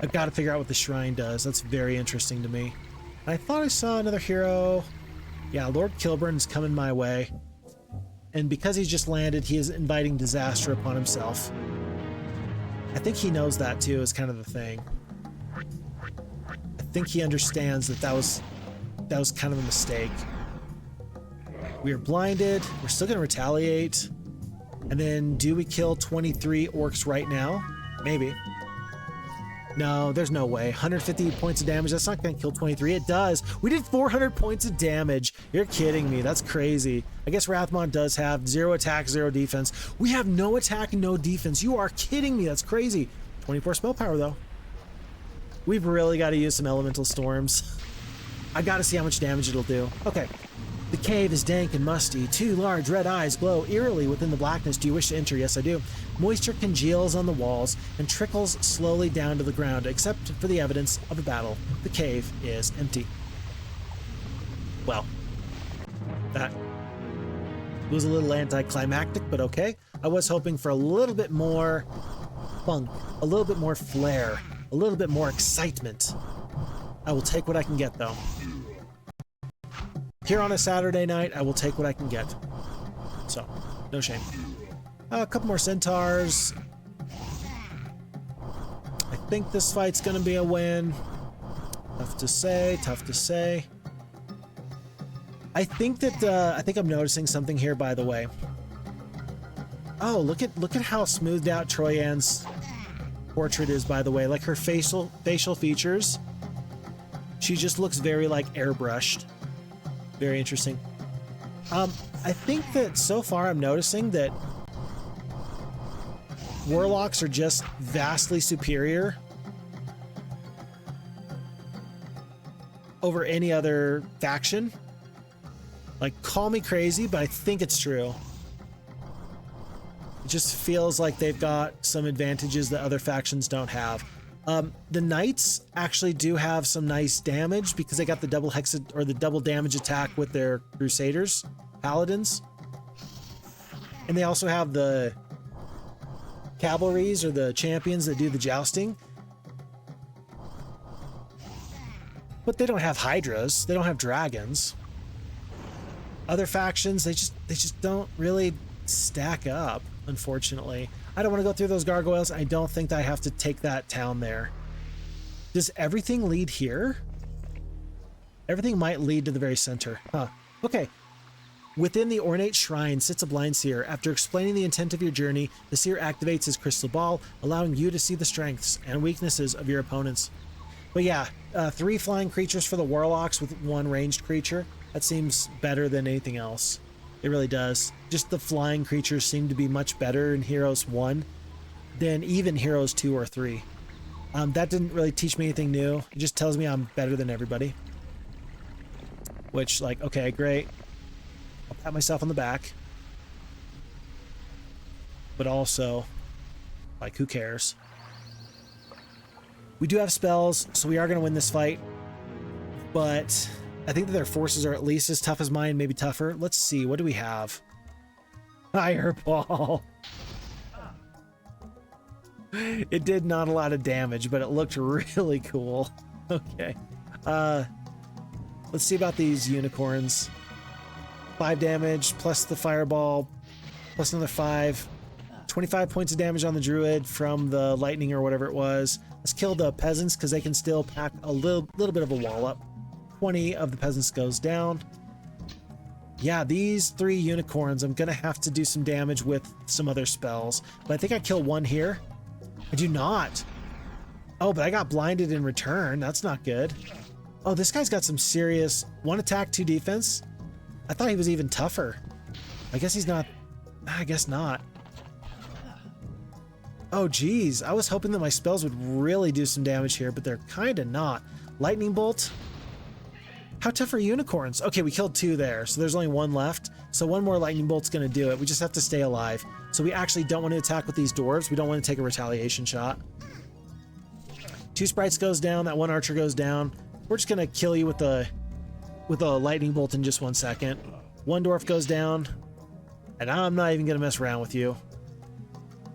I've gotta figure out what the shrine does. That's very interesting to me. I thought I saw another hero. Yeah, Lord Kilburn's coming my way. And because he's just landed, he is inviting disaster upon himself. I think he knows that too, is kind of the thing. I think he understands that that was kind of a mistake. We are blinded. We're still going to retaliate. And then do we kill 23 orcs right now? Maybe. No, there's no way. 150 points of damage. That's not going to kill 23. It does. We did 400 points of damage. You're kidding me. That's crazy. I guess Rathmon does have 0 attack, 0 defense. We have no attack and no defense. You are kidding me. That's crazy. 24 spell power, though. We've really got to use some elemental storms. I got to see how much damage it'll do. Okay. The cave is dank and musty. 2 large red eyes glow eerily within the blackness. Do you wish to enter? Yes, I do. Moisture congeals on the walls and trickles slowly down to the ground, except for the evidence of a battle. The cave is empty. Well, that was a little anticlimactic, but okay. I was hoping for a little bit more funk, a little bit more flair, a little bit more excitement. I will take what I can get, though. Here on a Saturday night, I will take what I can get. So, no shame. A couple more centaurs. I think this fight's gonna be a win. Tough to say, tough to say. I think I'm noticing something here, by the way. Oh, look at how smoothed out Troyan's portrait is, by the way. Like her facial features. She just looks very like airbrushed. Very interesting. I think that so far I'm noticing that warlocks are just vastly superior over any other faction. Like, call me crazy, but I think it's true. It just feels like they've got some advantages that other factions don't have. The knights actually do have some nice damage because they got the double the double damage attack with their crusaders, paladins. And they also have the cavalries, or the champions that do the jousting. But they don't have hydras, they don't have dragons. Other factions, they just don't really stack up, unfortunately. I don't want to go through those gargoyles. I don't think that I have to take that town there. Does everything lead here? Everything might lead to the very center. Huh. Okay. Within the ornate shrine sits a blind seer. After explaining the intent of your journey, the seer activates his crystal ball, allowing you to see the strengths and weaknesses of your opponents. But yeah, 3 flying creatures for the warlocks with 1 ranged creature. That seems better than anything else. It really does. Just the flying creatures seem to be much better in Heroes 1 than even Heroes 2 or 3. That didn't really teach me anything new. It just tells me I'm better than everybody. Which, like, okay, great. I'll pat myself on the back. But also, like, who cares? We do have spells, so we are going to win this fight. But I think that their forces are at least as tough as mine, maybe tougher. Let's see, what do we have? Fireball. It did not a lot of damage, but it looked really cool. Okay. Let's see about these unicorns. 5 damage, plus the fireball, plus another 5. 25 points of damage on the druid from the lightning or whatever it was. Let's kill the peasants because they can still pack a little bit of a wall up. 20 of the peasants goes down. Yeah, these 3 unicorns, I'm gonna have to do some damage with some other spells. But I think I kill 1 here. I do not. Oh, but I got blinded in return. That's not good. Oh, this guy's got some serious 1 attack, 2 defense. I thought he was even tougher. I guess he's not. I guess not. Oh, geez. I was hoping that my spells would really do some damage here, but they're kind of not. Lightning bolt. How tough are unicorns? Okay, we killed 2 there, so there's only 1 left. So 1 more lightning bolt's going to do it. We just have to stay alive. So we actually don't want to attack with these dwarves. We don't want to take a retaliation shot. 2 sprites goes down. That 1 archer goes down. We're just going to kill you with a lightning bolt in just 1 second. 1 dwarf goes down. And I'm not even going to mess around with you.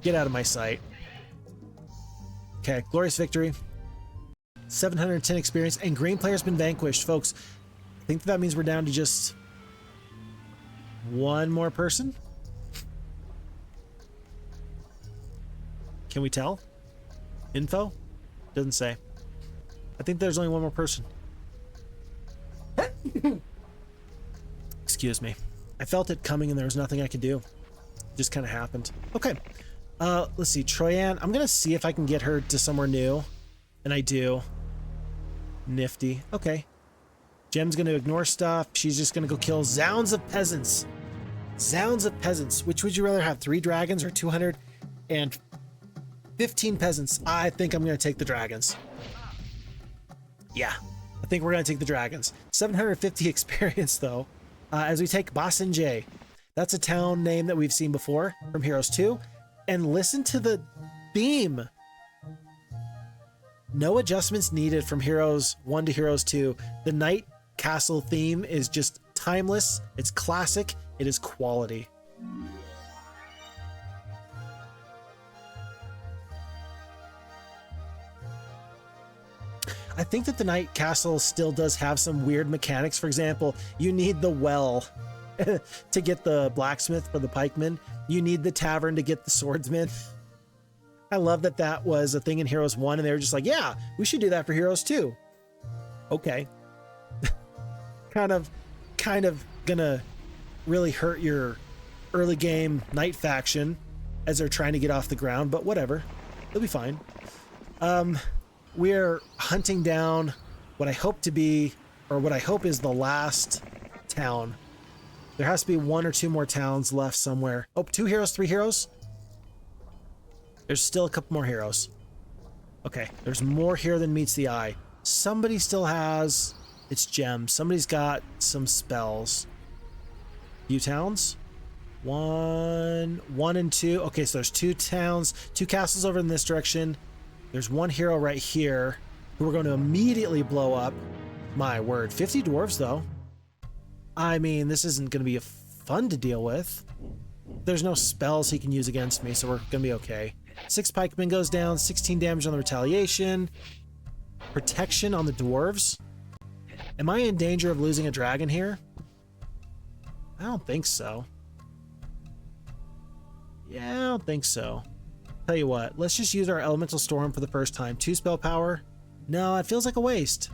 Get out of my sight. Okay, glorious victory. 710 experience, and green player's been vanquished, folks. I think that means we're down to just 1 more person. Can we tell? Info? Doesn't say. I think there's only 1 more person. Excuse me. I felt it coming and there was nothing I could do. Just kind of happened. Okay. Let's see. Troyan. I'm going to see if I can get her to somewhere new. And I do. Nifty. Okay. Gem's going to ignore stuff. She's just going to go kill Zounds of Peasants. Zounds of Peasants. Which would you rather have? 3 dragons or 215 peasants? I think I'm going to take the dragons. Yeah. I think we're going to take the dragons. 750 experience, though. As we take Basenjay. That's a town name that we've seen before from Heroes 2. And listen to the theme. No adjustments needed from Heroes 1 to Heroes 2. The Night Castle theme is just timeless. It's classic. It is quality. I think that the Night Castle still does have some weird mechanics. For example, you need the well to get the blacksmith for the pikemen. You need the tavern to get the swordsman. I love that that was a thing in Heroes 1 and they were just like, yeah, we should do that for Heroes 2. Okay. kind of gonna really hurt your early game Knight faction as they're trying to get off the ground, but whatever. They'll be fine. We're hunting down what I hope to be, or what I hope is the last town. There has to be 1 or 2 more towns left somewhere. Oh, 2 heroes, 3 heroes. There's still a couple more heroes. Okay, there's more here than meets the eye. Somebody still has its gems. Somebody's got some spells. Few towns. 1 and 2. Okay, so there's 2 towns, 2 castles over in this direction. There's 1 hero right here who we're going to immediately blow up. My word, 50 dwarves though. I mean, this isn't going to be fun to deal with. There's no spells he can use against me, so we're going to be okay. 6 pikemen goes down, 16 damage on the retaliation. Protection on the dwarves. Am I in danger of losing a dragon here? I don't think so. Yeah, I don't think so. Tell you what, let's just use our Elemental Storm for the first time. 2 spell power. No, it feels like a waste.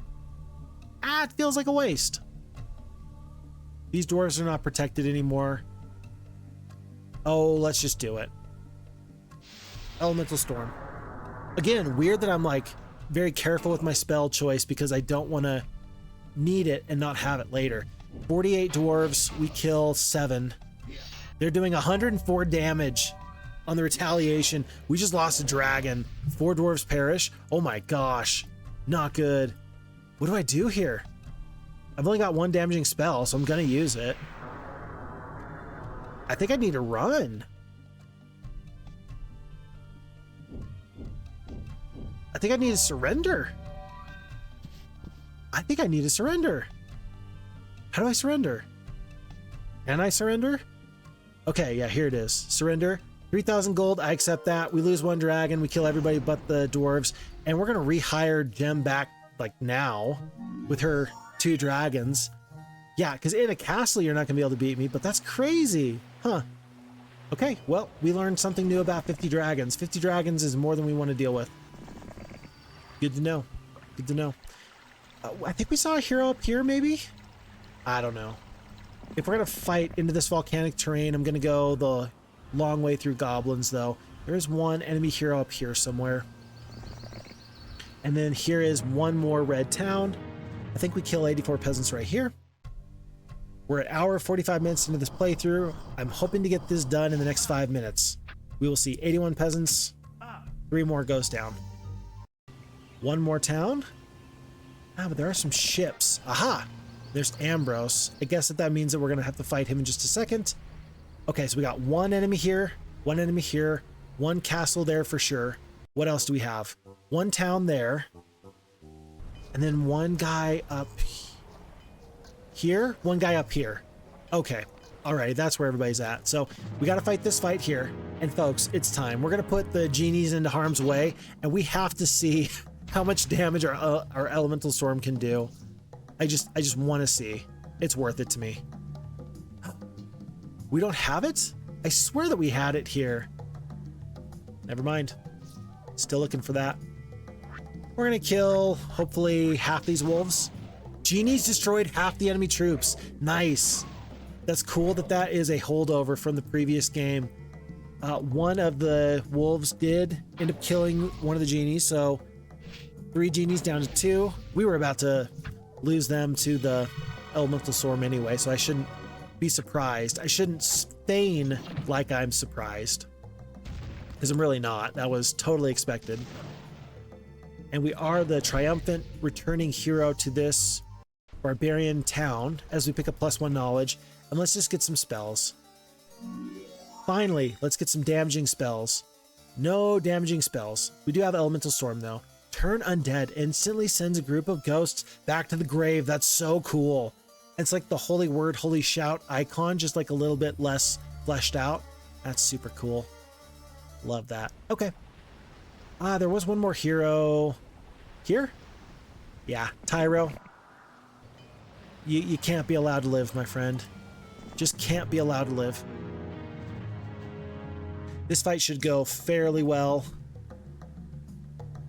It feels like a waste. These dwarves are not protected anymore. Oh, let's just do it. Elemental Storm. Again, weird that I'm like very careful with my spell choice because I don't want to need it and not have it later. 48 dwarves, we kill 7. They're doing 104 damage on the retaliation. We just lost a dragon. 4 dwarves perish. Oh my gosh. Not good. What do I do here? I've only got 1 damaging spell, so I'm gonna use it. I think I need to run. I think I need to surrender. I think I need to surrender. How do I surrender? Can I surrender? Okay, yeah, here it is. Surrender. 3,000 gold, I accept that. We lose 1 dragon, we kill everybody but the dwarves, and we're gonna rehire Gem back like now with her 2 dragons. Yeah, because in a castle, you're not going to be able to beat me, but that's crazy. Huh. Okay, well, we learned something new about 50 dragons. 50 dragons is more than we want to deal with. Good to know. Good to know. I think we saw a hero up here, maybe? I don't know. If we're going to fight into this volcanic terrain, I'm going to go the long way through goblins, though. There's one enemy hero up here somewhere. And then here is one more red town. I think we kill 84 peasants right here. We're at hour 45 minutes into this playthrough. I'm hoping to get this done in the next 5 minutes. We will see 81 peasants. 3 more ghosts down. One more town. Ah, but there are some ships. Aha! There's Ambrose. I guess that means that we're going to have to fight him in just a second. Okay, so we got one enemy here, one enemy here, one castle there for sure. What else do we have? One town there. And then one guy up here, one guy up here. Okay. Alright, that's where everybody's at. So we got to fight this fight here. And folks, it's time. We're going to put the genies into harm's way, and we have to see how much damage our elemental storm can do. I just want to see. It's worth it to me. We don't have it? I swear that we had it here. Never mind. Still looking for that. We're gonna kill, hopefully, half these wolves. Genies destroyed half the enemy troops. Nice. That's cool that that is a holdover from the previous game. One of the wolves did end up killing one of the genies, so 3 genies down to 2. We were about to lose them to the elemental storm anyway, so I shouldn't be surprised. I shouldn't feign like I'm surprised, because I'm really not. That was totally expected. And we are the triumphant returning hero to this barbarian town as we pick up +1 knowledge. And let's just get some spells. Finally, let's get some damaging spells. No damaging spells. We do have elemental storm though. Turn undead instantly sends a group of ghosts back to the grave. That's so cool. It's like the holy word, holy shout icon, just like a little bit less fleshed out. That's super cool. Love that. Okay. There was one more hero here. Yeah, Tyro. You can't be allowed to live, my friend. Just can't be allowed to live. This fight should go fairly well.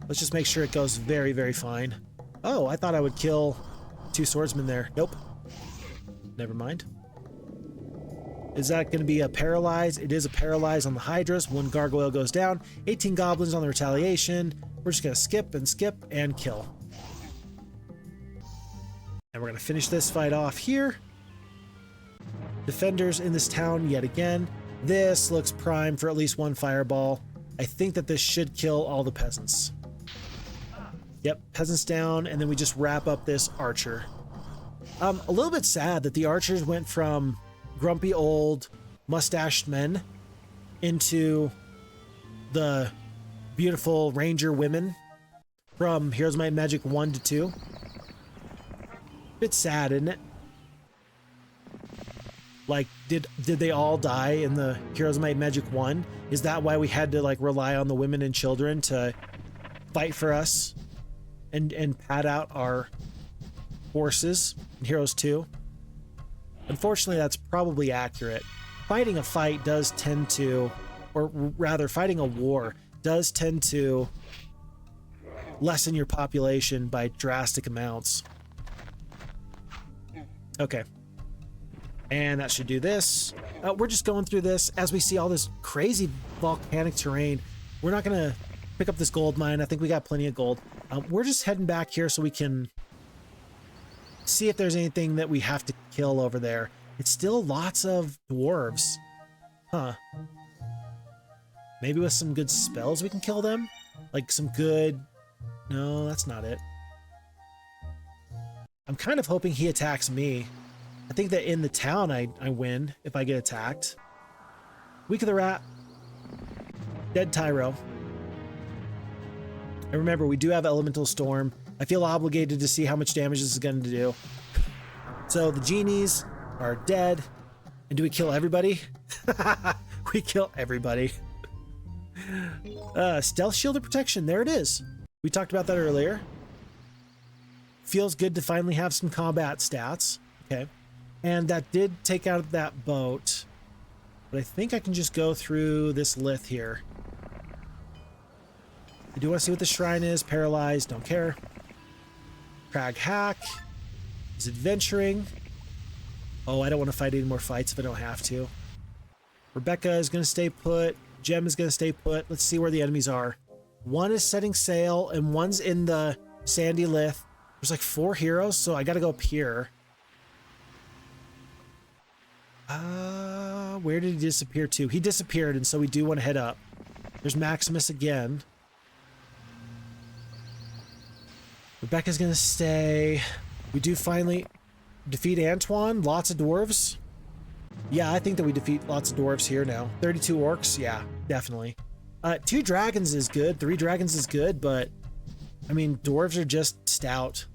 Let's just make sure it goes very, very fine. Oh, I thought I would kill 2 swordsmen there. Nope. Never mind. Is that going to be a paralyze? It is a paralyze on the Hydras. 1 gargoyle goes down. 18 goblins on the retaliation. We're just going to skip and kill. And we're going to finish this fight off here. Defenders in this town yet again. This looks prime for at least 1 fireball. I think that this should kill all the peasants. Yep, peasants down, and then we just wrap up this archer. A little bit sad that the archers went from grumpy old mustached men into the beautiful ranger women from Heroes of Might and Magic 1 to 2. Bit sad, isn't it? Like, did they all die in the Heroes of Might and Magic 1? Is that why we had to like rely on the women and children to fight for us and pad out our forces in Heroes 2? Unfortunately, that's probably accurate. Fighting a fight does tend to, or rather fighting a war does tend to lessen your population by drastic amounts. Okay. And that should do this. We're just going through this as we see all this crazy volcanic terrain. We're not going to pick up this gold mine. I think we got plenty of gold. We're just heading back here so we can see if there's anything that we have to kill over there. It's still lots of dwarves. Huh. Maybe with some good spells we can kill them? Like some good... No, that's not it. I'm kind of hoping he attacks me. I think that in the town I win if I get attacked. Week of the Rat. Dead Tyro. And remember, we do have Elemental Storm. I feel obligated to see how much damage this is going to do. So the genies are dead. And do we kill everybody? We kill everybody. Stealth shield of protection. There it is. We talked about that earlier. Feels good to finally have some combat stats. Okay. And that did take out that boat. But I think I can just go through this Lith here. I do want to see what the shrine is. Paralyzed, don't care. Crag hack. Is adventuring. Oh, I don't want to fight any more fights if I don't have to. Rebecca is going to stay put. Gem is going to stay put. Let's see where the enemies are. One is setting sail and one's in the sandy Lith. There's like 4 heroes, so I got to go up here. Where did he disappear to? He disappeared, and so we do want to head up. There's Maximus again. Rebecca's going to stay. We do finally defeat Antoine. Lots of dwarves. Yeah, I think that we defeat lots of dwarves here now. 32 orcs. Yeah, definitely. 2 dragons is good. 3 dragons is good, but I mean, dwarves are just stout.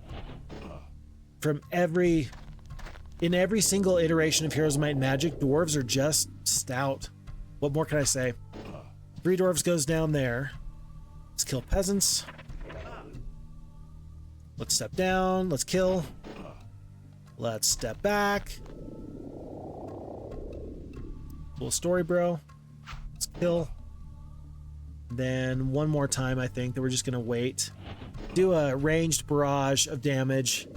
In every single iteration of Heroes of Might and Magic, dwarves are just stout. What more can I say? 3 dwarves goes down there. Let's kill peasants. Let's step down. Let's kill. Let's step back. Cool story, bro. Let's kill. Then one more time, I think that we're just going to wait. Do a ranged barrage of damage.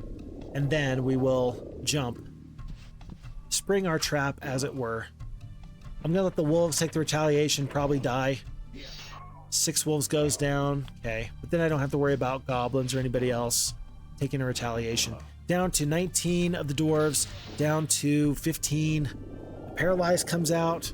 And then we will jump. Spring our trap, as it were. I'm going to let the wolves take the retaliation, probably die. 6 wolves goes down. Okay. But then I don't have to worry about goblins or anybody else taking a retaliation. Down to 19 of the dwarves. Down to 15. Paralyze comes out.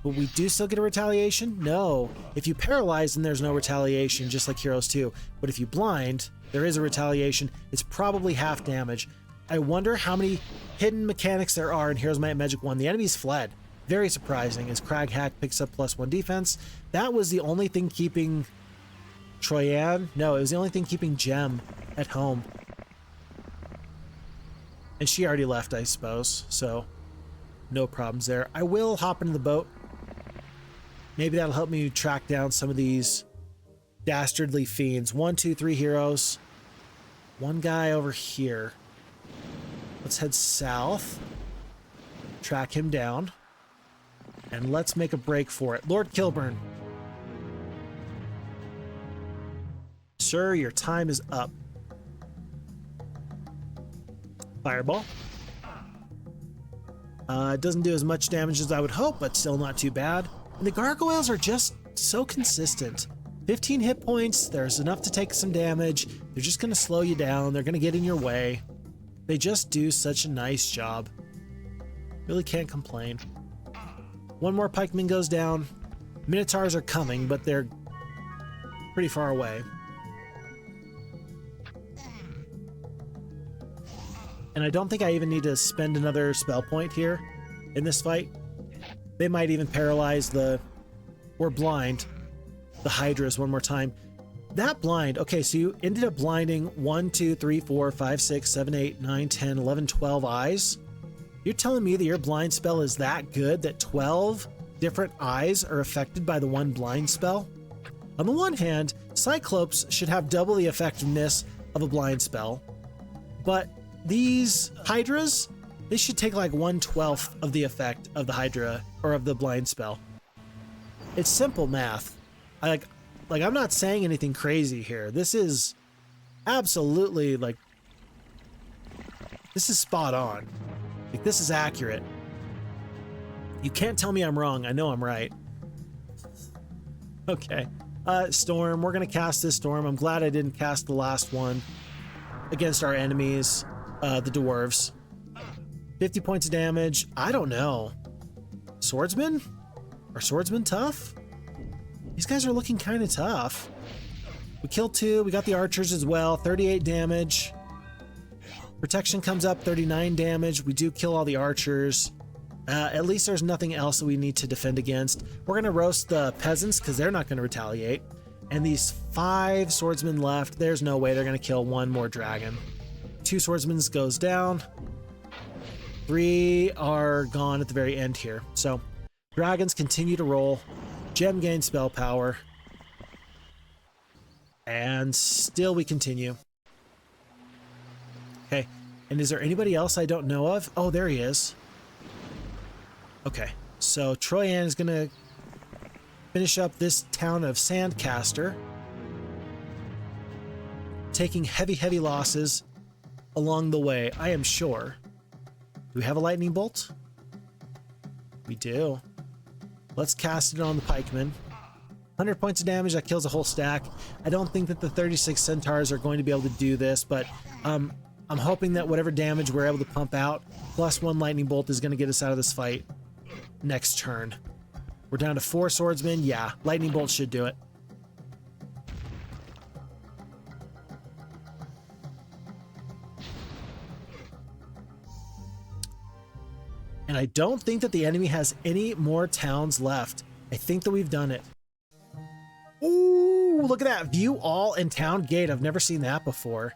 But we do still get a retaliation? No. If you paralyze, then there's no retaliation, just like Heroes 2. But if you blind, there is a retaliation. It's probably half damage. I wonder how many hidden mechanics there are in Heroes of Might and Magic 1. The enemies fled. Very surprising, as Crag Hack picks up +1 defense. That was the only thing keeping Troyan. No, it was the only thing keeping Gem at home. And she already left, I suppose, so no problems there. I will hop into the boat. Maybe that'll help me track down some of these dastardly fiends. 1, 2, 3 heroes. One guy over here. Let's head south. Track him down. And let's make a break for it. Lord Kilburn. Sir, your time is up. Fireball. It doesn't do as much damage as I would hope, but still not too bad. And the gargoyles are just so consistent. 15 hit points, there's enough to take some damage. They're just going to slow you down. They're going to get in your way. They just do such a nice job. Really can't complain. One more pikeman goes down. Minotaurs are coming, but they're pretty far away. And I don't think I even need to spend another spell point here in this fight. They might even paralyze or blind the Hydras one more time. That blind, okay, so you ended up blinding 1, 2, 3, 4, 5, 6, 7, 8, 9, 10, 11, 12 eyes. You're telling me that your blind spell is that good that 12 different eyes are affected by the one blind spell? On the one hand, Cyclopes should have double the effectiveness of a blind spell, but these Hydras, they should take like 1/12 of the effect of the Hydra or of the blind spell. It's simple math. I'm not saying anything crazy here. This is absolutely this is spot on. Like, this is accurate. You can't tell me I'm wrong. I know I'm right. Okay. Storm. We're going to cast this storm. I'm glad I didn't cast the last one against our enemies, the dwarves. 50 points of damage. I don't know. Swordsman? Are swordsmen tough? These guys are looking kind of tough. We killed 2. We got the archers as well. 38 damage. Protection comes up, 39 damage. We do kill all the archers. At least there's nothing else that we need to defend against. We're going to roast the peasants because they're not going to retaliate. And these 5 swordsmen left, there's no way they're going to kill one more dragon. 2 swordsmen goes down. 3 are gone at the very end here. So dragons continue to roll. Gem gains spell power. And still we continue. Okay, And is there anybody else I don't know of? Oh, there he is. Okay, so Troyan is going to finish up this town of Sandcaster, taking heavy, heavy losses along the way, I am sure. Do we have a lightning bolt? We do. Let's cast it on the pikeman. 100 points of damage, that kills a whole stack. I don't think that the 36 centaurs are going to be able to do this, but I'm hoping that whatever damage we're able to pump out, plus 1 lightning bolt, is going to get us out of this fight next turn. We're down to 4 swordsmen. Yeah, lightning bolt should do it. And I don't think that the enemy has any more towns left. I think that we've done it. Ooh, look at that. View all and town gate. I've never seen that before.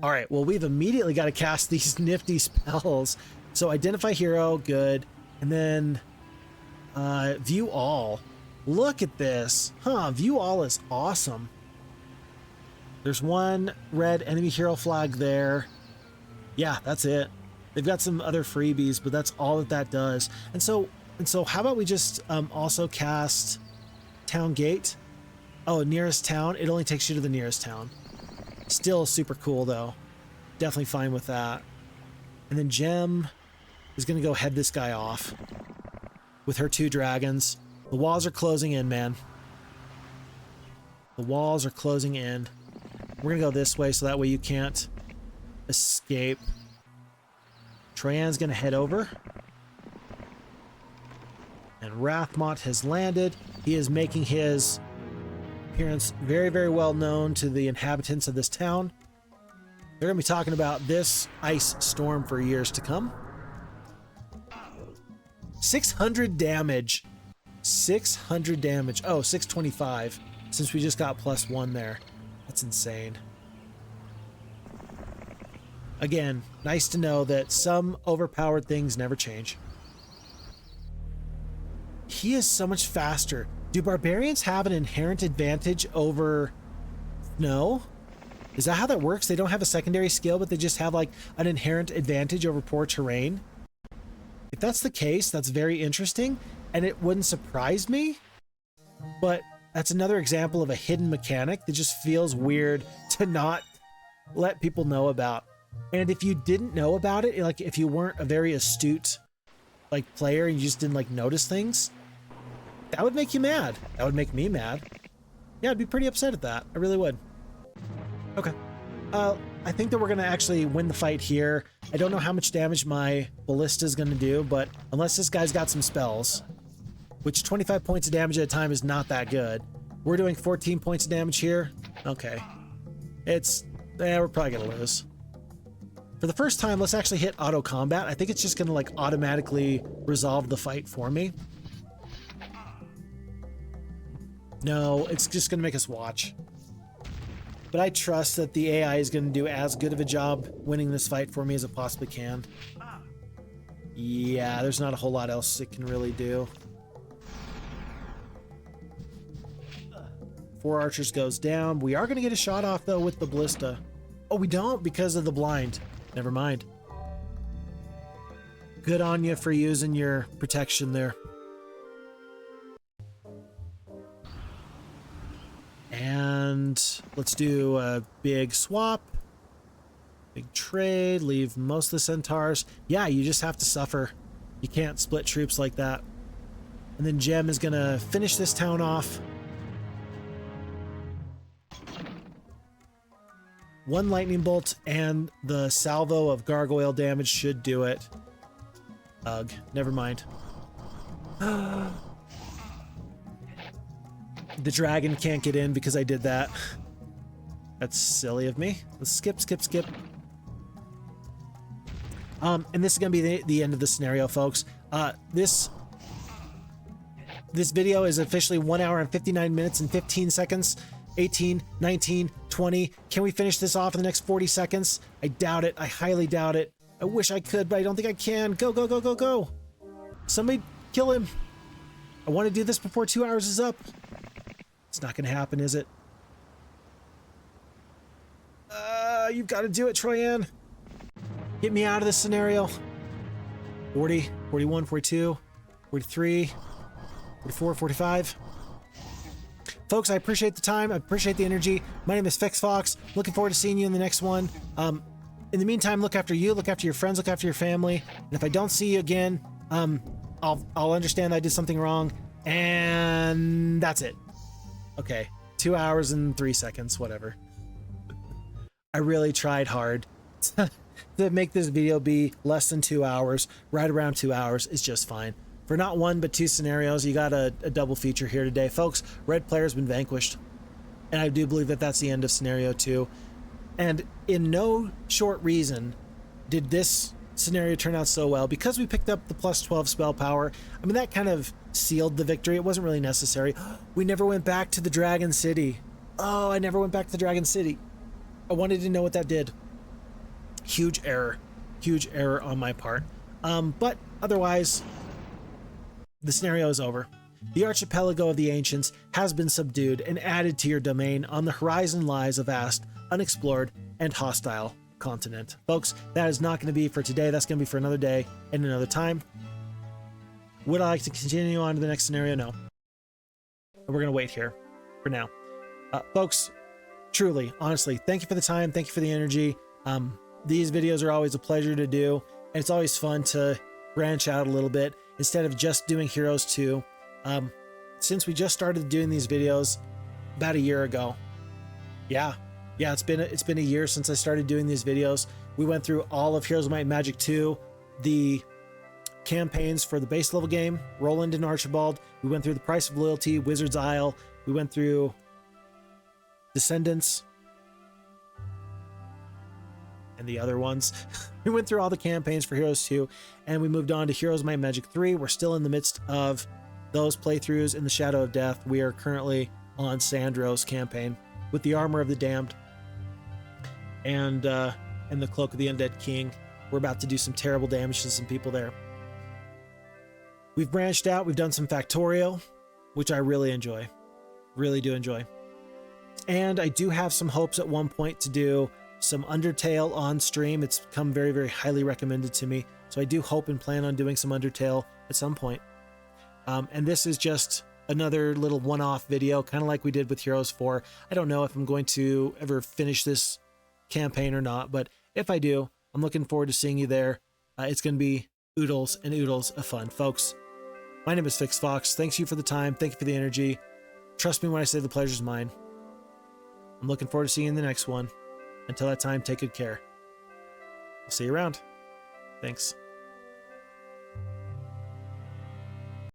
All right, well, we've immediately got to cast these nifty spells. So identify hero, good. And then view all. Look at this. Huh, view all is awesome. There's 1 red enemy hero flag there. Yeah, that's it. They've got some other freebies, but that's all that does. And so how about we just also cast Town Gate? Oh, nearest town. It only takes you to the nearest town. Still super cool, though. Definitely fine with that. And then Gem is going to go head this guy off with her 2 dragons. The walls are closing in, man. The walls are closing in. We're going to go this way so that way you can't escape. Troyan's going to head over. And Rathmot has landed. He is making his appearance very, very well known to the inhabitants of this town. They're going to be talking about this ice storm for years to come. 600 damage. 600 damage. Oh, 625. Since we just got +1 there. That's insane. Again, nice to know that some overpowered things never change. He is so much faster. Do barbarians have an inherent advantage over snow? Is that how that works? They don't have a secondary skill, but they just have like an inherent advantage over poor terrain? If that's the case, that's very interesting, and it wouldn't surprise me, but that's another example of a hidden mechanic that just feels weird to not let people know about. And if you didn't know about it, like if you weren't a very astute like player and you just didn't like notice things, that would make you mad. That would make me mad. Yeah, I'd be pretty upset at that. I really would. Okay. I think that we're going to actually win the fight here. I don't know how much damage my ballista is going to do, but unless this guy's got some spells, which 25 points of damage at a time is not that good. We're doing 14 points of damage here. Okay. We're probably going to lose. For the first time, let's actually hit auto combat. I think it's just going to like automatically resolve the fight for me. No, it's just going to make us watch. But I trust that the AI is going to do as good of a job winning this fight for me as it possibly can. Yeah, there's not a whole lot else it can really do. 4 archers goes down. We are going to get a shot off, though, with the ballista. Oh, we don't because of the blind. Never mind. Good on you for using your protection there. And let's do a big swap. Big trade. Leave most of the centaurs. Yeah, you just have to suffer. You can't split troops like that. And then Gem is going to finish this town off. 1 lightning bolt and the salvo of gargoyle damage should do it. Ugh, never mind. The dragon can't get in because I did that. That's silly of me. Let's skip. And this is going to be the end of the scenario, folks. This video is officially 1 hour and 59 minutes and 15 seconds. 18, 19, 20. Can we finish this off in the next 40 seconds? I doubt it. I highly doubt it. I wish I could, but I don't think I can. Go. Somebody kill him. I want to do this before 2 hours is up. It's not going to happen, is it? You've got to do it, Troyan. Get me out of this scenario. 40, 41, 42, 43, 44, 45. Folks, I appreciate the time. I appreciate the energy. My name is FixFox. Looking forward to seeing you in the next one. In the meantime, look after you, look after your friends, look after your family. And if I don't see you again, I'll understand I did something wrong. And that's it. Okay, 2 hours and 3 seconds, whatever. I really tried hard to make this video be less than 2 hours. Right around 2 hours is just fine. For not one, but two scenarios, you got a double feature here today. Folks, red player's been vanquished. And I do believe that that's the end of scenario 2. And in no short reason did this scenario turn out so well. Because we picked up the plus 12 spell power, I mean, that kind of sealed the victory. It wasn't really necessary. We never went back to the Dragon City. Oh, I never went back to the Dragon City. I wanted to know what that did. Huge error on my part. But otherwise, the scenario is over. The archipelago of the ancients has been subdued and added to your domain. On the horizon lies a vast, unexplored, and hostile continent. Folks, that is not going to be for today. That's going to be for another day and another time. Would I like to continue on to the next scenario? No. We're going to wait here for now. Folks, truly, honestly, thank you for the time. Thank you for the energy. These videos are always a pleasure to do, and it's always fun to branch out a little bit instead of just doing Heroes 2. Since we just started doing these videos about a year ago. Yeah, it's been a year since I started doing these videos. We went through all of Heroes of Might and Magic 2, the campaigns for the base level game, Roland and Archibald. We went through the Price of Loyalty, Wizard's Isle. We went through Descendants and the other ones. We went through all the campaigns for Heroes 2, and we moved on to Heroes of Might and Magic 3. We're still in the midst of those playthroughs in the Shadow of Death. We are currently on Sandro's campaign with the Armor of the Damned and the Cloak of the Undead King. We're about to do some terrible damage to some people there. We've branched out. We've done some Factorio, which I really enjoy. Really do enjoy. And I do have some hopes at one point to do some Undertale on stream. It's come very, very highly recommended to me. So I do hope and plan on doing some Undertale at some point. And this is just another little one-off video, kind of like we did with Heroes 4. I don't know if I'm going to ever finish this campaign or not, but if I do, I'm looking forward to seeing you there. It's going to be oodles and oodles of fun. Folks, my name is FixFox. Thanks you for the time. Thank you for the energy. Trust me when I say the pleasure's mine. I'm looking forward to seeing you in the next one. Until that time, take good care. I'll see you around. Thanks.